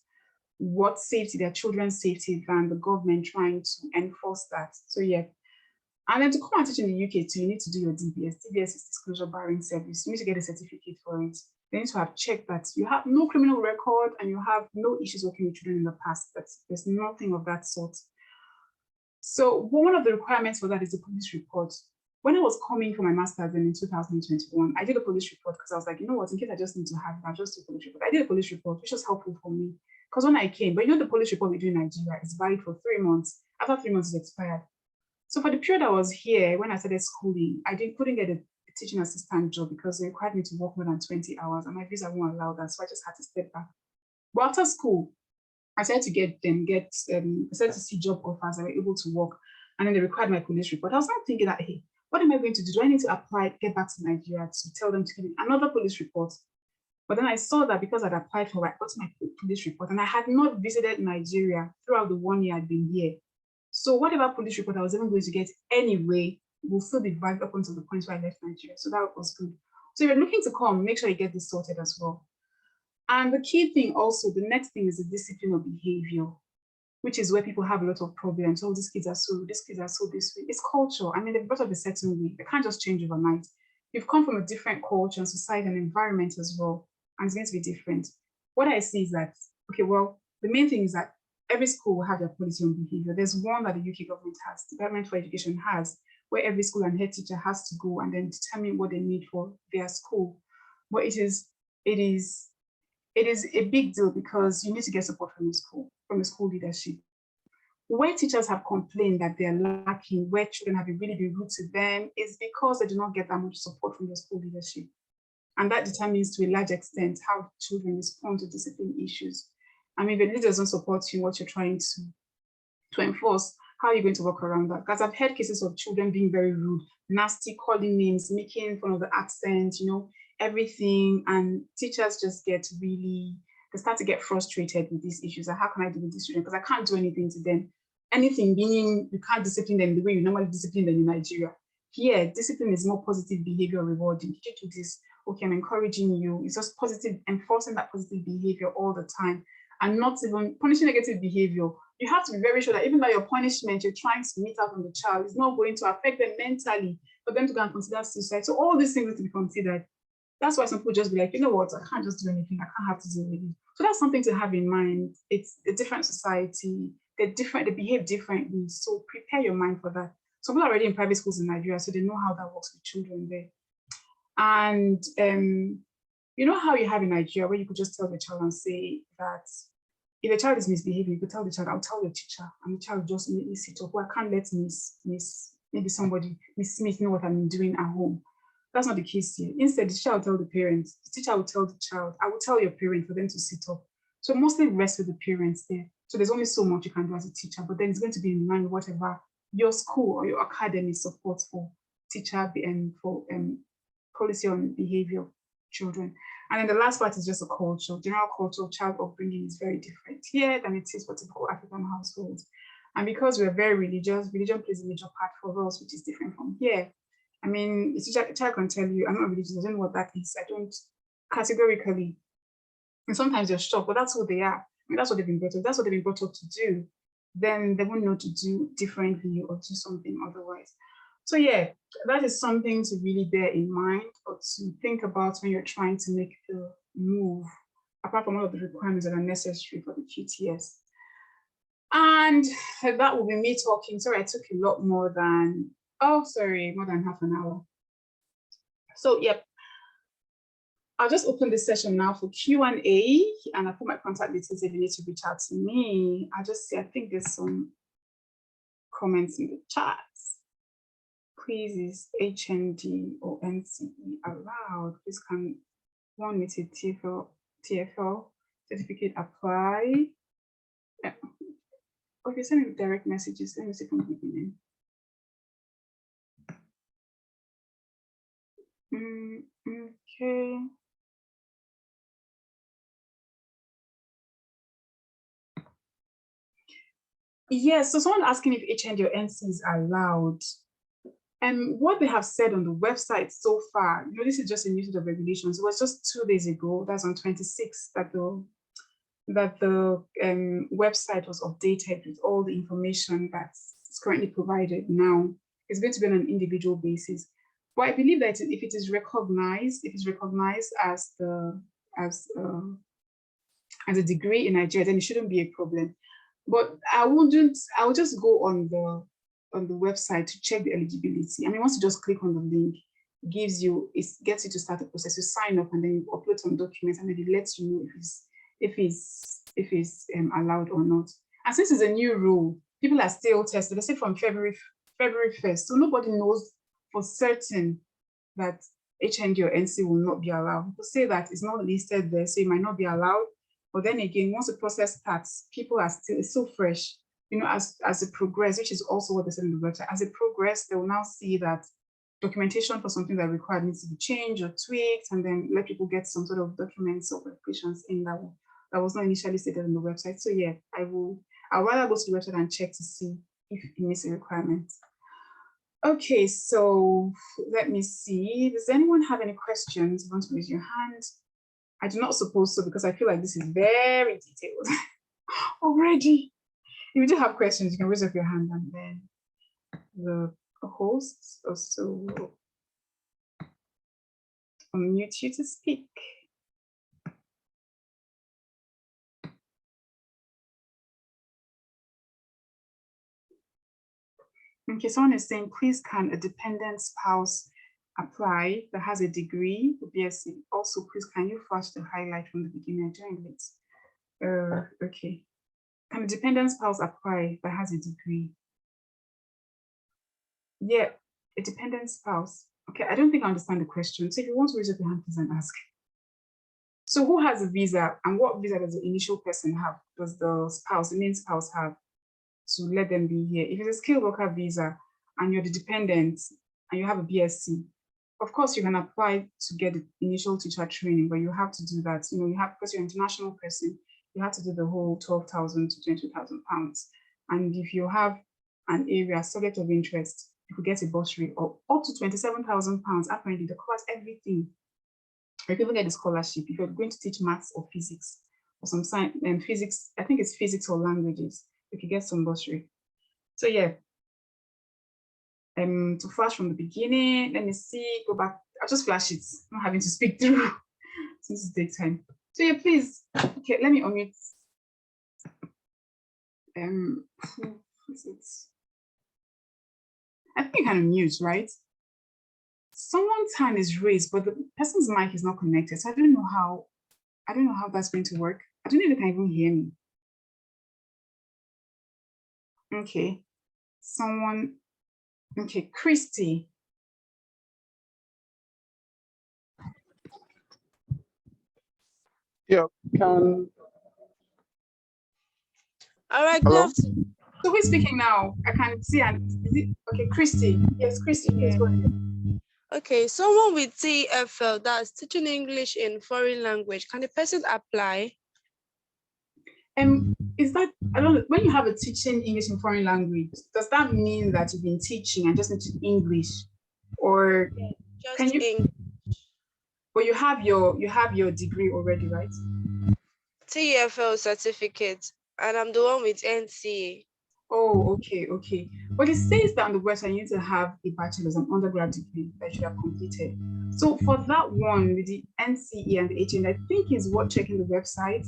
what safety, their children's safety, than the government trying to enforce that. So yeah. And then to come and teach in the UK too, you need to do your DBS. DBS is disclosure barring service. You need to get a certificate for it. They need to have checked that you have no criminal record and you have no issues working with children in the past. There's nothing of that sort. So one of the requirements for that is a police report. When I was coming for my master's in 2021, I did a police report because I was like, you know what, in case I just need to have it, I'll just do a police report. I did a police report, which was helpful for me. Because when I came, but the police report we do in Nigeria is valid for 3 months. After 3 months, it's expired. So for the period I was here, when I started schooling, I couldn't get a teaching assistant job because they required me to work more than 20 hours and my visa won't allow that. So I just had to step back. But after school, I started to see job offers. I were able to work, and then they required my police report. I was not thinking that, hey, what am I going to do? Do I need to apply, get back to Nigeria to tell them to give me another police report? But then I saw that because I'd applied for, I got my police report, and I had not visited Nigeria throughout the 1 year I'd been here. So whatever police report I was even going to get anyway will still be valid up until the point where I left Nigeria. So that was good. So if you're looking to come, make sure you get this sorted as well. And the key thing also, the next thing is the discipline of behavior. which is where people have a lot of problems. Oh, these kids are so, these kids are so this way. It's culture. I mean, they've brought up a certain way. They can't just change overnight. You've come from a different culture and society and environment as well, and it's going to be different. What I see is that, okay, well, the main thing is that every school will have their policy on behavior. There's one that the UK government has, the Department for Education has, where every school and head teacher has to go and then determine what they need for their school. But it is a big deal because you need to get support from the school leadership. Where teachers have complained that they're lacking, where children have really been rude to them, is because they do not get that much support from the school leadership. And that determines to a large extent how children respond to discipline issues. I mean, if the leader doesn't support you, what you're trying to enforce, how are you going to work around that? Because I've heard cases of children being very rude, nasty, calling names, making fun of the accent, everything. And teachers just they start to get frustrated with these issues. Like, how can I deal with these children? Because I can't do anything to them. Anything meaning you can't discipline them the way you normally discipline them in Nigeria. Here, discipline is more positive behavior rewarding. Did you do this? Okay, I'm encouraging you. It's just positive, enforcing that positive behavior all the time, and not even punishing negative behavior. You have to be very sure that even by your punishment, you're trying to meet out on the child. It's not going to affect them mentally for them to go and consider suicide. So all these things need to be considered. That's why some people just be like, you know what, I can't just do anything. I can't have to deal with it. So that's something to have in mind. It's a different society. They're different. They behave differently. So prepare your mind for that. Some people are already in private schools in Nigeria, so they know how that works with children there. And you know how you have in Nigeria where you could just tell the child and say that if the child is misbehaving, you could tell the child, I'll tell your teacher, and the child just make me sit up. Well, I can't let maybe somebody, Miss Smith, know what I'm doing at home. That's not the case here. Instead, the teacher will tell the parents, the teacher will tell the child, I will tell your parent for them to sit up. So mostly rest with the parents there. So there's only so much you can do as a teacher, but then it's going to be in line with whatever your school or your academy supports for teacher and for policy on behavior of children. And then the last part is just a culture. General culture of child upbringing is very different here than it is for typical African households. And because we're very religious, religion plays a major part for us, which is different from here. I mean, a child can tell you, I'm not religious, I don't know what that is. I don't categorically. And sometimes you're shocked, but that's who they are. I mean, that's what they've been brought up. That's what they've been brought up to do. Then they won't know to do differently or do something otherwise. So yeah, that is something to really bear in mind or to think about when you're trying to make the move, apart from all of the requirements that are necessary for the QTS. And that will be me talking. Sorry, I took a lot more than, more than half an hour. So yep, I'll just open this session now for Q&A, and I'll put my contact details if you need to reach out to me. I'll just see, I think there's some comments in the chat. Please, is HND or NCE allowed? Please can one with a TFL certificate apply? Yeah. Okay, send me direct messages. Let me see from the beginning. Okay. Yes, so someone asking if HND or NC is allowed. And what they have said on the website so far, this is just a new set of regulations. It was just 2 days ago, that's on 26th, that the website was updated with all the information that's currently provided now. It's going to be on an individual basis. But I believe that if it is recognized, as a degree in Nigeria, then it shouldn't be a problem. But I'll just go on the website to check the eligibility. I mean, once you just click on the link, it gets you to start the process. You sign up and then you upload some documents, and then it lets you know if it's allowed or not. And since it's a new rule, people are still tested. They say from February 1st, so nobody knows for certain that HND or NC will not be allowed. People say that it's not listed there, so it might not be allowed. But then again, once the process starts, people are still, it's so fresh. As it progresses, which is also what they said in the website, as it progresses, they will now see that documentation for something that required needs to be changed or tweaked, and then let people get some sort of documents or verifications in that was not initially stated on the website. So yeah, I'd rather go to the website and check to see if it meets the requirements. Okay, so let me see. Does anyone have any questions? You want to raise your hand? I do not suppose so, because I feel like this is very detailed already. you do have questions, you can raise up your hand, and then the hosts also will unmute you to speak. Okay, someone is saying, please, can a dependent spouse apply that has a degree for BSc? Also, please, can you flash the highlight from the beginning? I joined late. Okay. Can a dependent spouse apply that has a degree? Yeah, a dependent spouse. Okay, I don't think I understand the question. So if you want to raise up your hand, please, and ask. So who has a visa, and what visa does the initial person have? Does the spouse, the main spouse, have to let them be here? If it's a skilled worker visa and you're the dependent and you have a BSc, of course you can apply to get the initial teacher training, but you have to do that. You know, you have, because you're an international person, you have to do the whole 12,000 to 20,000 pounds. And if you have an area subject of interest, you could get a bursary of up to 27,000 pounds. Apparently, the covers everything. Or you can even get a scholarship if you're going to teach maths or physics or some science and physics. I think it's physics or languages. You can get some bursary. So yeah. To flash from the beginning, let me see, go back. I'll just flash it, not having to speak through since it takes time. So yeah, please. Okay, let me unmute. Who is it? I think you can mute, right? Someone's hand is raised, but the person's mic is not connected. So I don't know how that's going to work. I don't know if they can even hear me. Okay. Someone, okay, Christy. Yeah, can. All right, Hello? So who's speaking now? I can see, and is it okay, Christy? Yes, Christy, please go ahead. Okay, someone with TFL, that's teaching English in foreign language, can the person apply? Is that, I don't know, when you have a teaching English in foreign language, does that mean that you've been teaching and just need to English, or Just can you? English. But you have your degree already, right? TFL certificate, and I'm the one with NCA. Oh, okay. But it says that on the website you need to have a bachelor's and undergrad degree that you should have completed. So for that one with the NCE and the HN, I think is worth checking the website.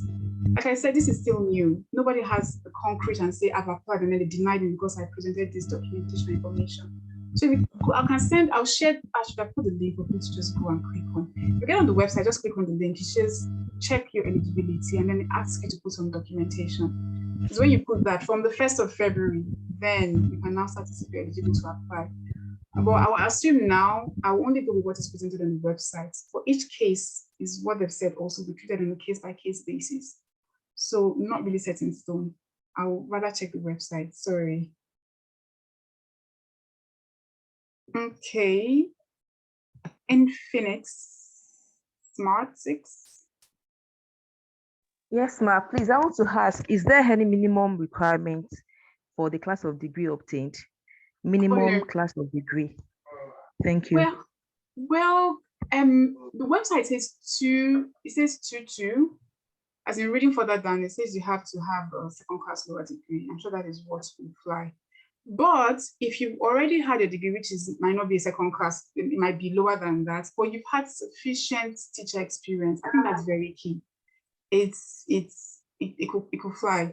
Like I said, this is still new. Nobody has a concrete and say I've applied and then they denied me because I presented this documentation information. So if I'll share, I should have put the link for people to just go and click on. If you get on the website, just click on the link. It says check your eligibility and then it asks you to put some documentation. So when you put that from the 1st of February, then you can now start to see if you're eligible to apply. But I will assume now, I will only go with what is presented on the website. For each case is what they've said also be treated on a case-by-case basis. So not really set in stone. I will rather check the website, sorry. Okay. Infinix Smart 6. Yes, ma'am. Please, I want to ask, is there any minimum requirement for the class of degree obtained? Minimum class of degree. Thank you. Well, the website says 2, as in reading further down, it says you have to have a second class lower degree. I'm sure that is what will fly. But if you've already had a degree, which might not be a second class, it might be lower than that, but you've had sufficient teacher experience, I think that's very key. It could fly.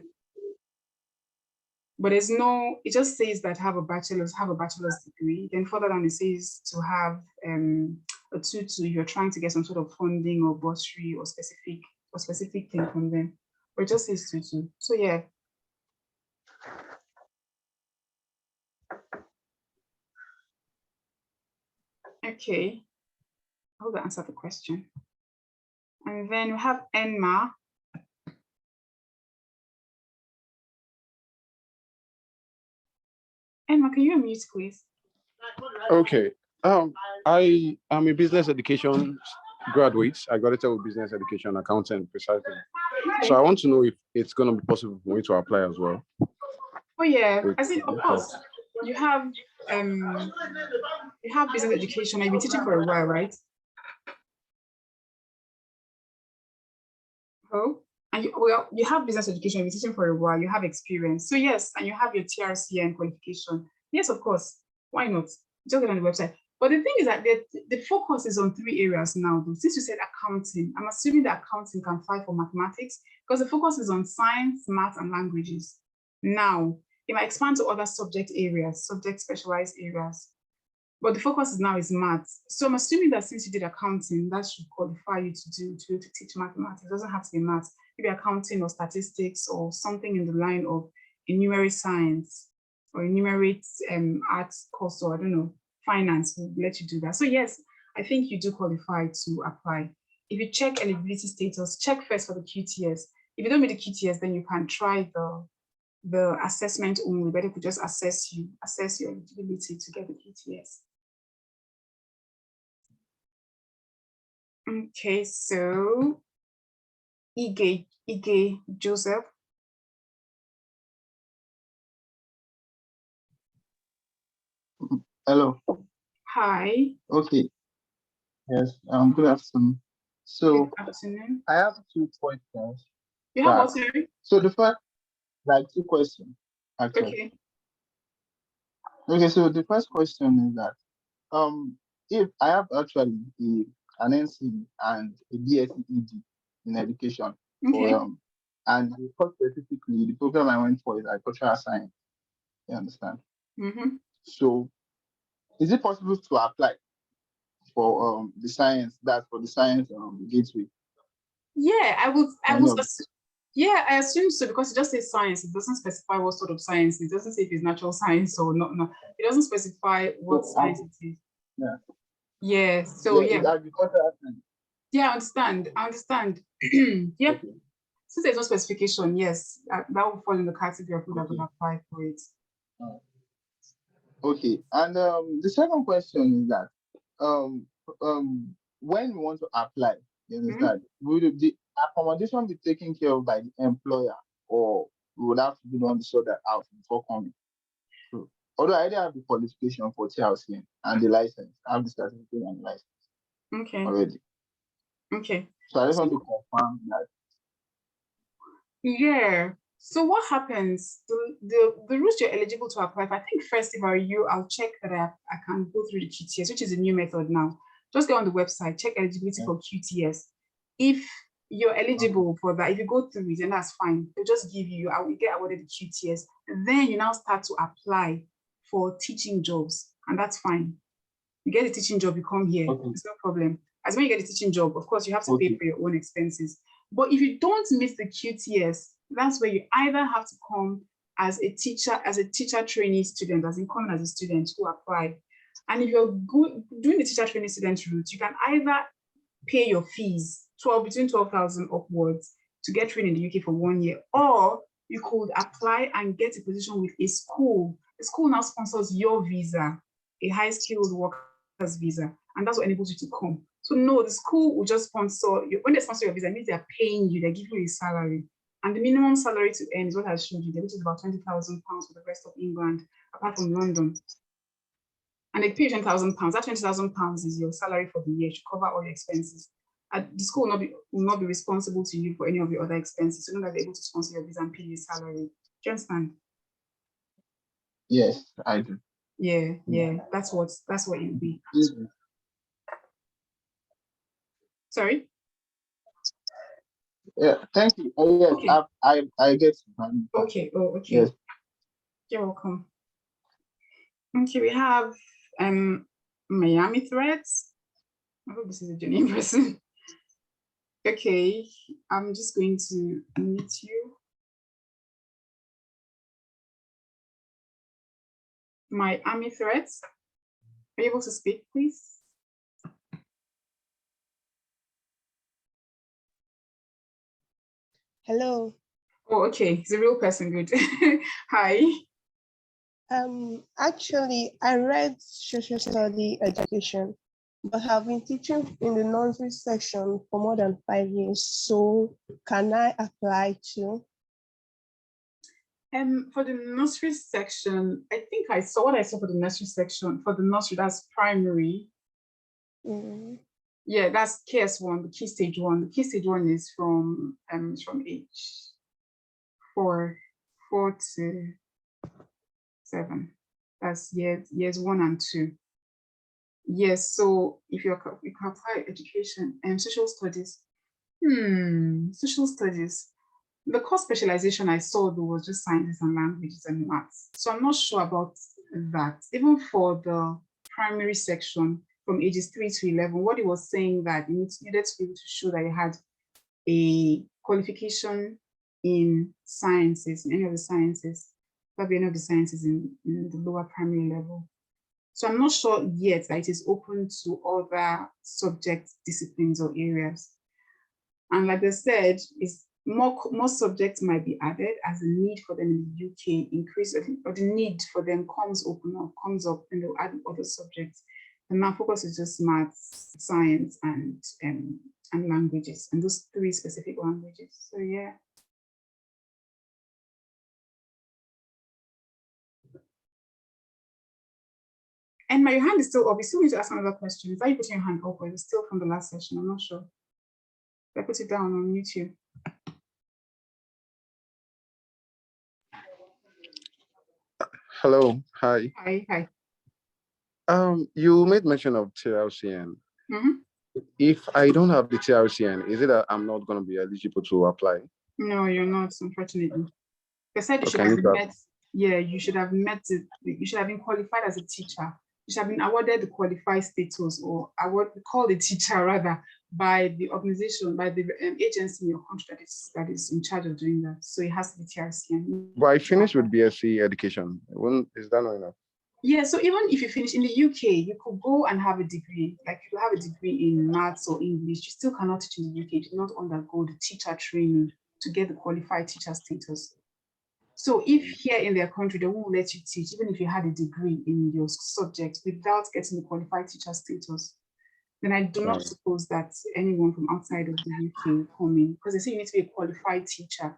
But there's no, it just says that have a bachelor's degree. Then further down it says to have a 2 if you're trying to get some sort of funding or bursary or specific thing from them. But it just says 2. So yeah. Okay. I hope that answered the question. And then we have Enma. Enma, can you unmute, please? Okay. I am a business education graduate. I graduated with business education, accounting precisely. Okay. So I want to know if it's going to be possible for me to apply as well. Oh yeah, I think of course you have business education. You've been teaching for a while, right? Oh, And you have business education, you're teaching for a while, you have experience. So yes, and you have your TRCN qualification. Yes, of course. Why not? Just get on the website. But the thing is that the focus is on 3 areas now, though. Since you said accounting, I'm assuming that accounting can fly for mathematics because the focus is on science, math, and languages. Now, it might expand to other subject areas, subject specialized areas. But the focus now is maths. So I'm assuming that since you did accounting, that should qualify you to teach mathematics. It doesn't have to be maths, maybe accounting or statistics or something in the line of enumerate science or enumerate arts course, or I don't know, finance will let you do that. So yes, I think you do qualify to apply. If you check eligibility status, check first for the QTS. If you don't meet the QTS, then you can try the assessment only, but it could just assess your eligibility to get the QTS. Okay, so Ige Joseph. Hello. Hi. Okay. Yes. Good afternoon. So Good afternoon. I have 2 questions. You have what, sorry? So the first, like 2 questions, actually. Okay. So the first question is that if I have actually an NCE and a BSc in education, Okay. and specifically the program I went for is agricultural science. You understand? Mm-hmm. So is it possible to apply for the science, that's for the science gateway? Yeah, yeah, I assume so, because it just says science. It doesn't specify what sort of science. It doesn't say if it's natural science or not. No, it doesn't specify what science it is. Yeah. Yeah. So yeah. It's agricultural science. Yeah, I understand. Yep. Okay. Since there's no specification, yes, that will fall in the category of who that would apply for it. Okay. And the second question is that when we want to apply, you understand, will the accommodation be taken care of by the employer, or we would have to be the one to sort that out before coming? So, although I already have the qualification for TLC and the license, I have the certificate and the license already. Okay. So I just want to confirm that. Yeah. So what happens? The route you're eligible to apply for, I think first, if I were you, I'll check that I can go through the QTS, which is a new method now. Just go on the website, check eligibility for QTS. If you're eligible for that, if you go through it, then that's fine. They'll just give you, I will get awarded the QTS. And then you now start to apply for teaching jobs, and that's fine. You get a teaching job, you come here, it's no problem. As when you get a teaching job, of course, you have to pay for your own expenses. But if you don't meet the QTS, that's where you either have to come as a teacher trainee student, as in coming as a student who apply. And if you're doing the teacher trainee student route, you can either pay your fees, between 12,000 upwards, to get trained in the UK for 1 year, or you could apply and get a position with a school. The school now sponsors your visa, a high-skilled workers visa, and that's what enables you to come. So no, the school will just sponsor you. When they sponsor your visa, it means they're paying you, they're giving you a salary. And the minimum salary to earn is what I showed you, which is about £20,000 for the rest of England, apart from London. And they pay you £10,000. That £20,000 is your salary for the year. It should cover all your expenses. The school will not be responsible to you for any of your other expenses, so long as they're able to sponsor your visa and pay you salary. Do you understand? Yes, I do. Yeah. That's what it will be. Sorry? Yeah, thank you. Oh yes, okay. I get you. Okay. Oh, okay. Yes. You're welcome. Okay, we have Miami Threads. I hope this is a genuine person. Okay, I'm just going to unmute you. Miami Threads, are you able to speak, please? Hello. Oh, okay, he's a real person. Good. Hi. Actually, I read social study education, but have been teaching in the nursery section for more than 5 years. So can I apply too? For the nursery section, I think I saw what I saw for the nursery section. For the nursery, that's primary. Yeah, that's KS1, the key stage one. The key stage one is from age four to 7. That's years 1 and 2. Yes, so if you can apply education and social studies, social studies. The course specialization I saw though was just sciences and languages and maths. So I'm not sure about that. Even for the primary section from ages 3 to 11, what it was saying that you needed to be able to show that you had a qualification in sciences, in any of the sciences, probably any of the sciences in the lower primary level. So I'm not sure yet that it is open to other subject disciplines or areas. And like I said, it's more subjects might be added as the need for them in the UK increases, or the need for them comes up, and they'll add other subjects. And my focus is just maths, science, and languages, and those 3 specific languages. So yeah. And my hand is still up. You still need to ask another question. Is that you putting your hand up, or is it still from the last session? I'm not sure. I put it down on YouTube. Hello, hi. Hi. You made mention of TRCN. If I don't have the TRCN, is it that I'm not going to be eligible to apply? No, you're not, unfortunately. They said you should have met. Yeah, you should have met it. You should have been qualified as a teacher. You should have been awarded the qualified status, or called a teacher rather, by the organization, by the agency in your country that is in charge of doing that. So it has to be TRCN. But I finished with BSc education. Is that not enough? Yeah, so even if you finish in the UK, you could go and have a degree. Like you have a degree in maths or English, you still cannot teach in the UK. You do not undergo the teacher training to get the qualified teacher status. So if here in their country, they won't let you teach, even if you had a degree in your subject without getting the qualified teacher status, then I do not suppose that anyone from outside of the UK will come in, because they say you need to be a qualified teacher.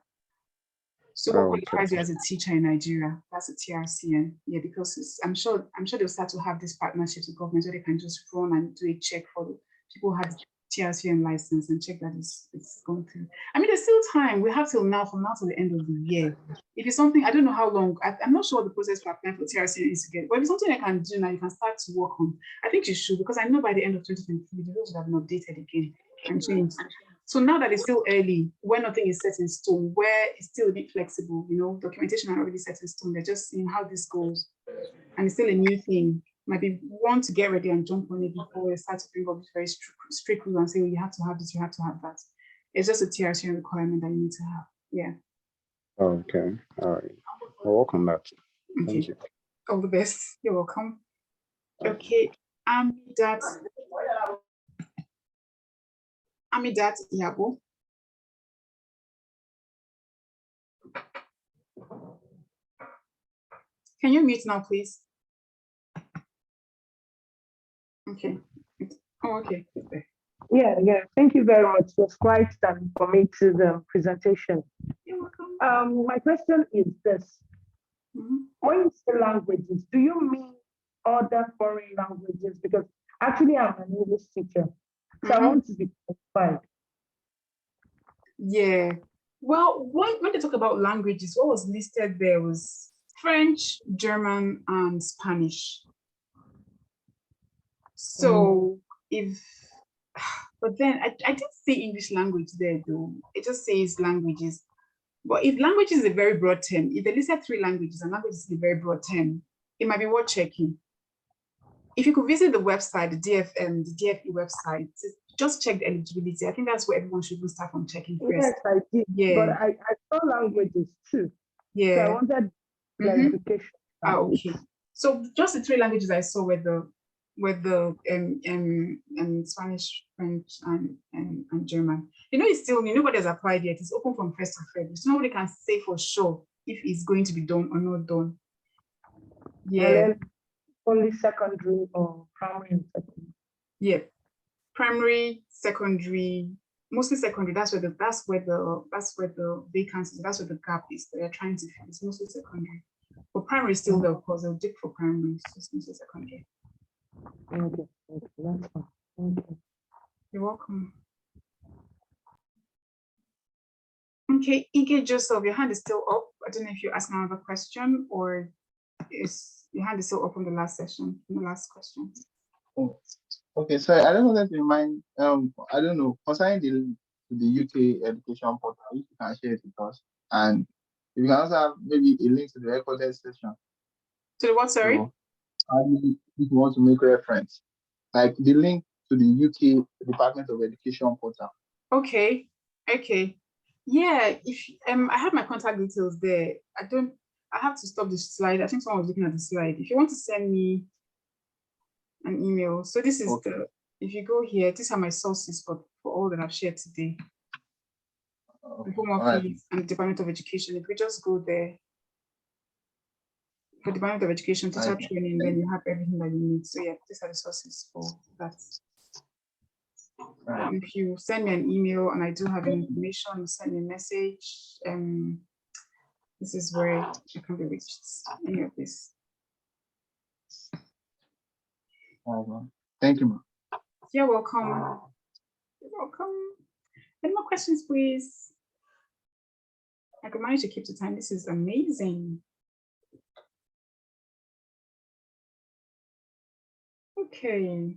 So what qualifies you as a teacher in Nigeria? That's a TRCN. Yeah, because I'm sure they'll start to have these partnerships with government where they can just run and do a check for the people who have TRCN license and check that it's gone through. I mean, there's still time. We have from now till the end of the year. If it's something, I don't know how long, I'm not sure what the process for applying for TRCN is to get, but if it's something I can do now, you can start to work on. I think you should, because I know by the end of 2023, the rules have been updated again and changed. So now that it's still early, where nothing is set in stone, where it's still a bit flexible, documentation are already set in stone, they're just seeing how this goes. And it's still a new thing. Might be want to get ready and jump on it before they start to bring up very strict rules and say, well, you have to have this, you have to have that. It's just a TRC requirement that you need to have. Yeah. Okay. All right. I'll work on that. Okay. Thank you. All the best. You're welcome. Okay. Amidat Yabo. Can you mute now, please? Okay. Oh, okay. Yeah. Thank you very much. It was quite an informative presentation. You're welcome. My question is this. When you say languages, do you mean other foreign languages? Because actually I'm an English teacher, so I want to be qualified. Yeah. Well, when they talk about languages, what was listed there was French, German, and Spanish. So but then I didn't say English language there though. It just says languages. But if language is a very broad term, if they listed 3 languages and language is a very broad term, it might be worth checking. If you could visit the website, the DFE website, just check the eligibility. I think that's where everyone should start from checking first. Yes, I did. Yeah. But I saw languages too. Yeah. So I wanted clarification. Okay. So just the 3 languages I saw were the Spanish, French, and German. It's still, nobody has applied yet. It's open from 1st of February. So nobody can say for sure if it's going to be done or not done. Yeah. And then only secondary or primary and secondary. Yeah. Primary, secondary, mostly secondary. That's where the vacancies, that's where the gap is that they're trying to fill. It's mostly secondary. For primary, still there, of course, they'll dig for primary, so it's mostly secondary. Okay, that's fine. Thank you. You're welcome. Okay, Ike Joseph, your hand is still up. I don't know if you're asking another question or is your hand is still up from the last session, from the last question. Oh, okay, so I don't know that you mind. I don't know concerning the UK education portal, if you can share it with us, and you can also have maybe a link to the recorded session. To the what? Sorry. So, if you want to make reference, like the link to the UK Department of Education portal. Okay. Okay. Yeah. If I have my contact details there. I have to stop the slide. I think someone was looking at the slide. If you want to send me an email. So this is okay. If you go here, these are my sources for all that I've shared today. The Home Office and Department of Education. If we just go there for Department of Education, teacher training, then you have everything that you need. So yeah, these are the sources for that. If you send me an email and I do have any information, send me a message. This is where I can be reached. Any of this. Thank you, ma'am. You're welcome. You're welcome. Any more questions, please? I could manage to keep the time. This is amazing. Okay.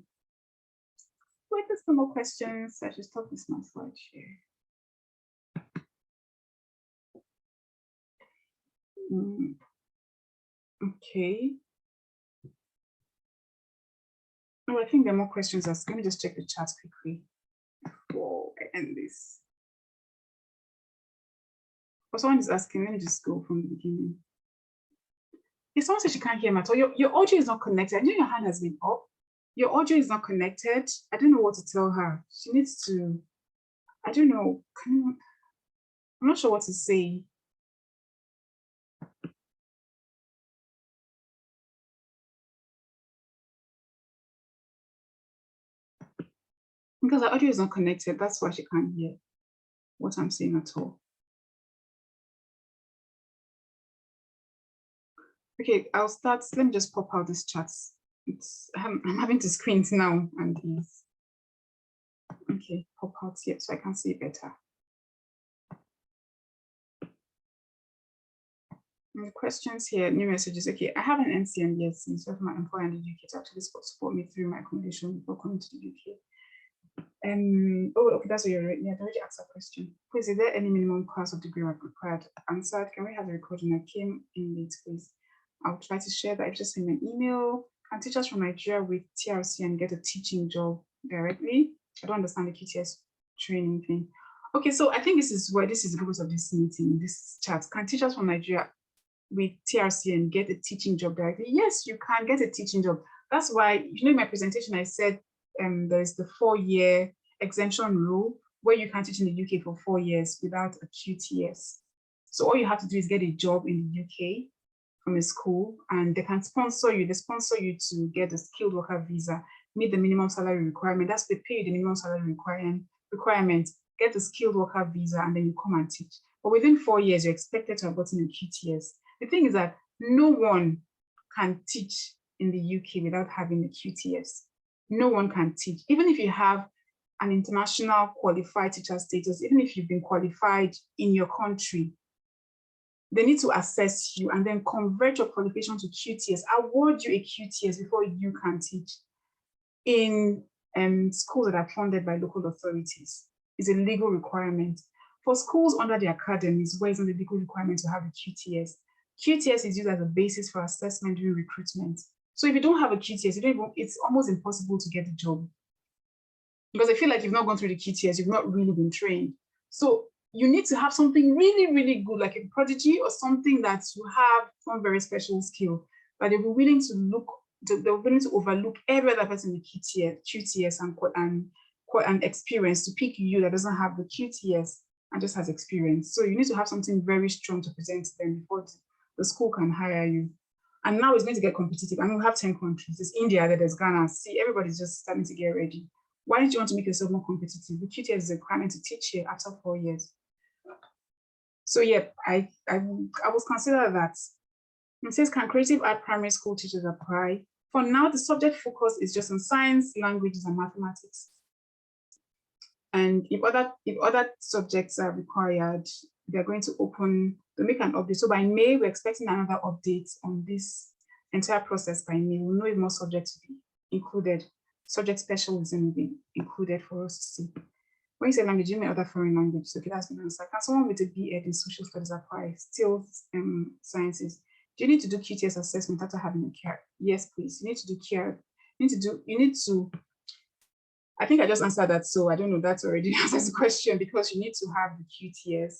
Wait, there's some more questions. I should stop this my slide share. Okay. Oh, I think there are more questions. Let me just check the chat quickly before I end this. Oh, someone is asking. Let me just go from the beginning. If someone says she can't hear me at all, your audio is not connected. I know your hand has been up. Your audio is not connected. I don't know what to tell her. She needs to, I don't know. I'm not sure what to say. Because the audio is not connected. That's why she can't hear what I'm saying at all. Okay, I'll start. Let me just pop out this chat. I'm having to screen now and these. Okay, pop out here so I can see better. And the questions here, new messages. Okay, I have an NCM, yes, and so my employer in the UK to actually support me through my accommodation before coming to the UK. Oh, okay, that's what you're already. Yeah, I already asked that question. Please, is there any minimum class of degree required? Answered. Can we have the recording? I came in late, please. I'll try to share that. If just send me an email. Can teachers from Nigeria with TRC and get a teaching job directly? I don't understand the QTS training thing. Okay, so I think this is the purpose of this meeting, this chat. Can teachers from Nigeria with TRC and get a teaching job directly? Yes, you can get a teaching job. That's why, you know, in my presentation, I said there's the 4-year exemption rule where you can teach in the UK for 4 years without a QTS. So all you have to do is get a job in the UK from a school, and they can sponsor you. They sponsor you to get a skilled worker visa, meet the minimum salary requirement. That's the pay, the minimum salary requirement, get the skilled worker visa, and then you come and teach. But within 4 years, you're expected to have gotten a QTS. The thing is that no one can teach in the UK without having a QTS. No one can teach. Even if you have an international qualified teacher status, even if you've been qualified in your country, they need to assess you and then convert your qualification to QTS, award you a QTS before you can teach in schools that are funded by local authorities. It's a legal requirement. For schools under the academies, where it's not a legal requirement to have a QTS, QTS is used as a basis for assessment during recruitment. So if you don't have a QTS, it's almost impossible to get a job. Because I feel like you've not gone through the QTS, you've not really been trained. So you need to have something really, really good, like a prodigy or something that you have some very special skill, that they'll be willing to overlook every other person with QTS and experience to pick you that doesn't have the QTS and just has experience. So you need to have something very strong to present to them before the school can hire you. And now it's going to get competitive. I mean, we have 10 countries. There's India, there's Ghana. See, everybody's just starting to get ready. Why don't you want to make yourself more competitive? The QTS is a requirement to teach here after 4 years. So yeah, I would consider that. It says, can creative art primary school teachers apply? For now, the subject focus is just on science, languages, and mathematics. And if other subjects are required, they're going to make an update. So by May, we're expecting another update on this entire process by May. We'll know if more subjects will be included. Subject specialism will be included for us to see. When you say language, you mean other foreign languages. Okay, that's been answered. Can someone with a BEd in social studies apply? Still sciences. Do you need to do QTS assessment after having a care? Yes, please. You need to do care. I think I just answered that, so I don't know, that's already answers the question, because you need to have the QTS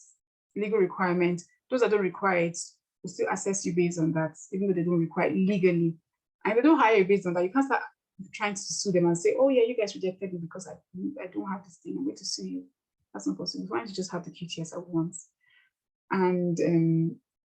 legal requirement. Those that don't require it will still assess you based on that, even though they don't require it legally. And if they don't hire you based on that, you can't start trying to sue them and say, oh yeah, you guys rejected me because I don't have this thing, I'm going to sue you. That's not possible. Why don't you just have the QTS at once? And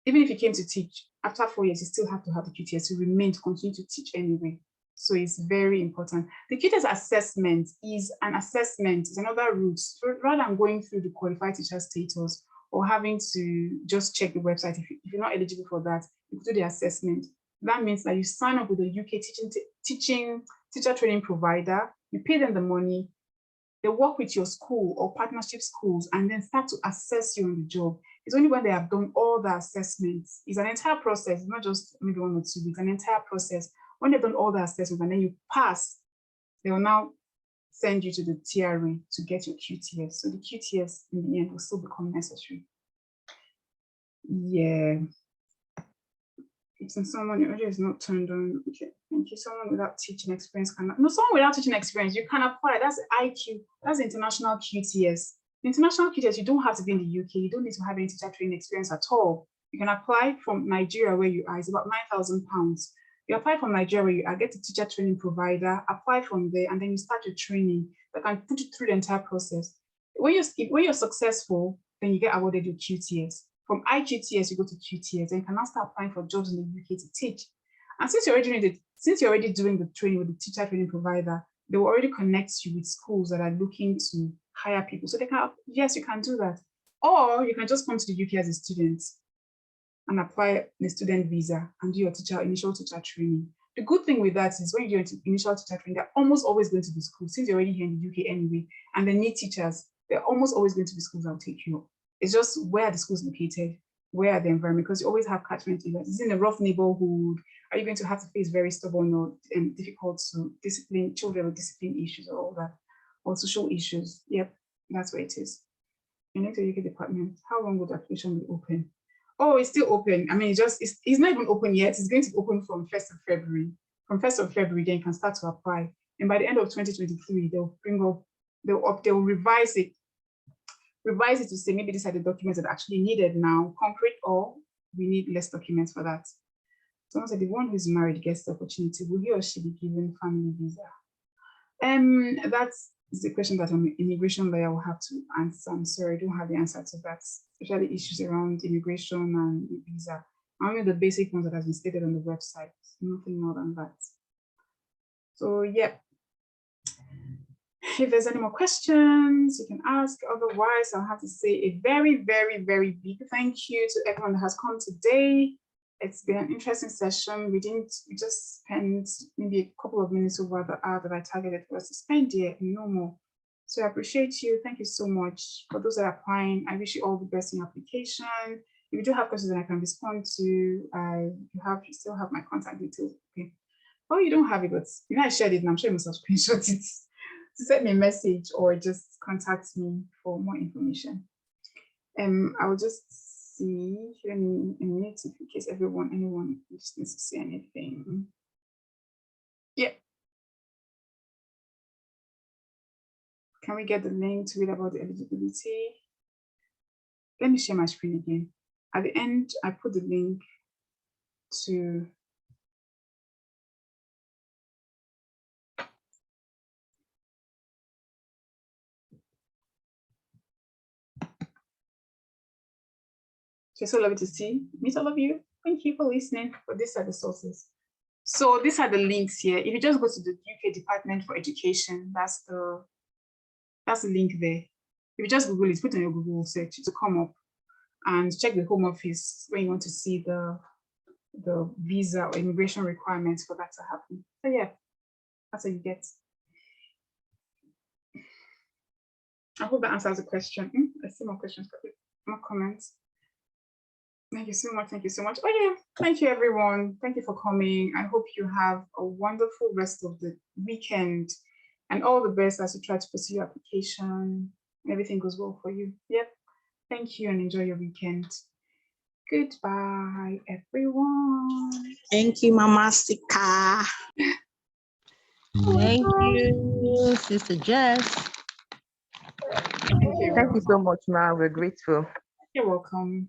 even if you came to teach, after 4 years, you still have to have the QTS to remain, to continue to teach anyway. So it's very important. The QTS assessment is an assessment, it's another route. So rather than going through the qualified teacher status or having to just check the website, if you're not eligible for that, you do the assessment. That means that you sign up with a UK teacher training provider, you pay them the money, they work with your school or partnership schools and then start to assess you on the job. It's only when they have done all the assessments. It's an entire process, not just maybe 1 or 2 weeks, an entire process. When they've done all the assessments and then you pass, they will now send you to the TRA to get your QTS. So the QTS in the end will still become necessary. Yeah. It's someone, your audio is not turned on. Okay, thank you. Someone without teaching experience cannot. No, someone without teaching experience, you can apply. That's IQ. That's the international QTS. The international QTS, you don't have to be in the UK. You don't need to have any teacher training experience at all. You can apply from Nigeria where you are. It's about £9,000. You apply from Nigeria where you are, get a teacher training provider, apply from there, and then you start your training. That can put you through the entire process. When you're successful, then you get awarded your QTS. From IQTS, you go to QTS, and you can now start applying for jobs in the UK to teach. And since you're already doing the training with the teacher training provider, they will already connect you with schools that are looking to hire people. So they can, yes, you can do that. Or you can just come to the UK as a student and apply the student visa and do your initial teacher training. The good thing with that is when you do initial teacher training, they're almost always going to be schools. Since you're already here in the UK anyway, and they need teachers, they're almost always going to be schools that will take you up. It's just where are the schools located, where are the environment, because you always have catchment areas. Is it in a rough neighborhood? Are you going to have to face very stubborn or difficult to discipline children with discipline issues or all that, or social issues? Yep, that's where it is. You need to UK department. How long would the application be open? Oh, it's still open. I mean, it's not even open yet. It's going to be open from 1st of February. From 1st of February, then you can start to apply. And by the end of 2023, they'll revise it to say maybe these are the documents that are actually needed now, concrete, or we need less documents for that. Someone said the one who's married gets the opportunity. Will he or she be given family visa? That's the question that an immigration lawyer will have to answer. I'm sorry, I don't have the answer to that, especially issues around immigration and visa. Only the basic ones that has been stated on the website, nothing more than that. So yeah. If there's any more questions, you can ask. Otherwise, I'll have to say a very, very, very big thank you to everyone that has come today. It's been an interesting session. We just spent maybe a couple of minutes over the hour that I targeted for us to spend here, no more. So I appreciate you. Thank you so much. For those that are applying, I wish you all the best in your application. If you do have questions that I can respond to, you still have my contact details. Okay. Oh, you don't have it, but I shared it and I'm sure you must have screenshot it. To send me a message or just contact me for more information. I will just see here in a minute in case anyone just needs to say anything. Yeah. Can we get the link to read about the eligibility? Let me share my screen again. At the end, I put the link to It's so lovely to see, meet all of you. Thank you for listening. But these are the sources. So these are the links here. If you just go to the UK Department for Education, that's the link there. If you just Google it, put in your Google search to come up and check the Home Office when you want to see the visa or immigration requirements for that to happen. So yeah, that's what you get. I hope that answers the question. I see more questions, more comments. Thank you so much. Thank you so much. Oh yeah, thank you everyone. Thank you for coming. I hope you have a wonderful rest of the weekend and all the best as you try to pursue your application. Everything goes well for you. Yep. Thank you and enjoy your weekend. Goodbye, everyone. Thank you, Mama Sika. Thank you, Sister Jess. Thank you. Thank you so much, Ma. We're grateful. You're welcome.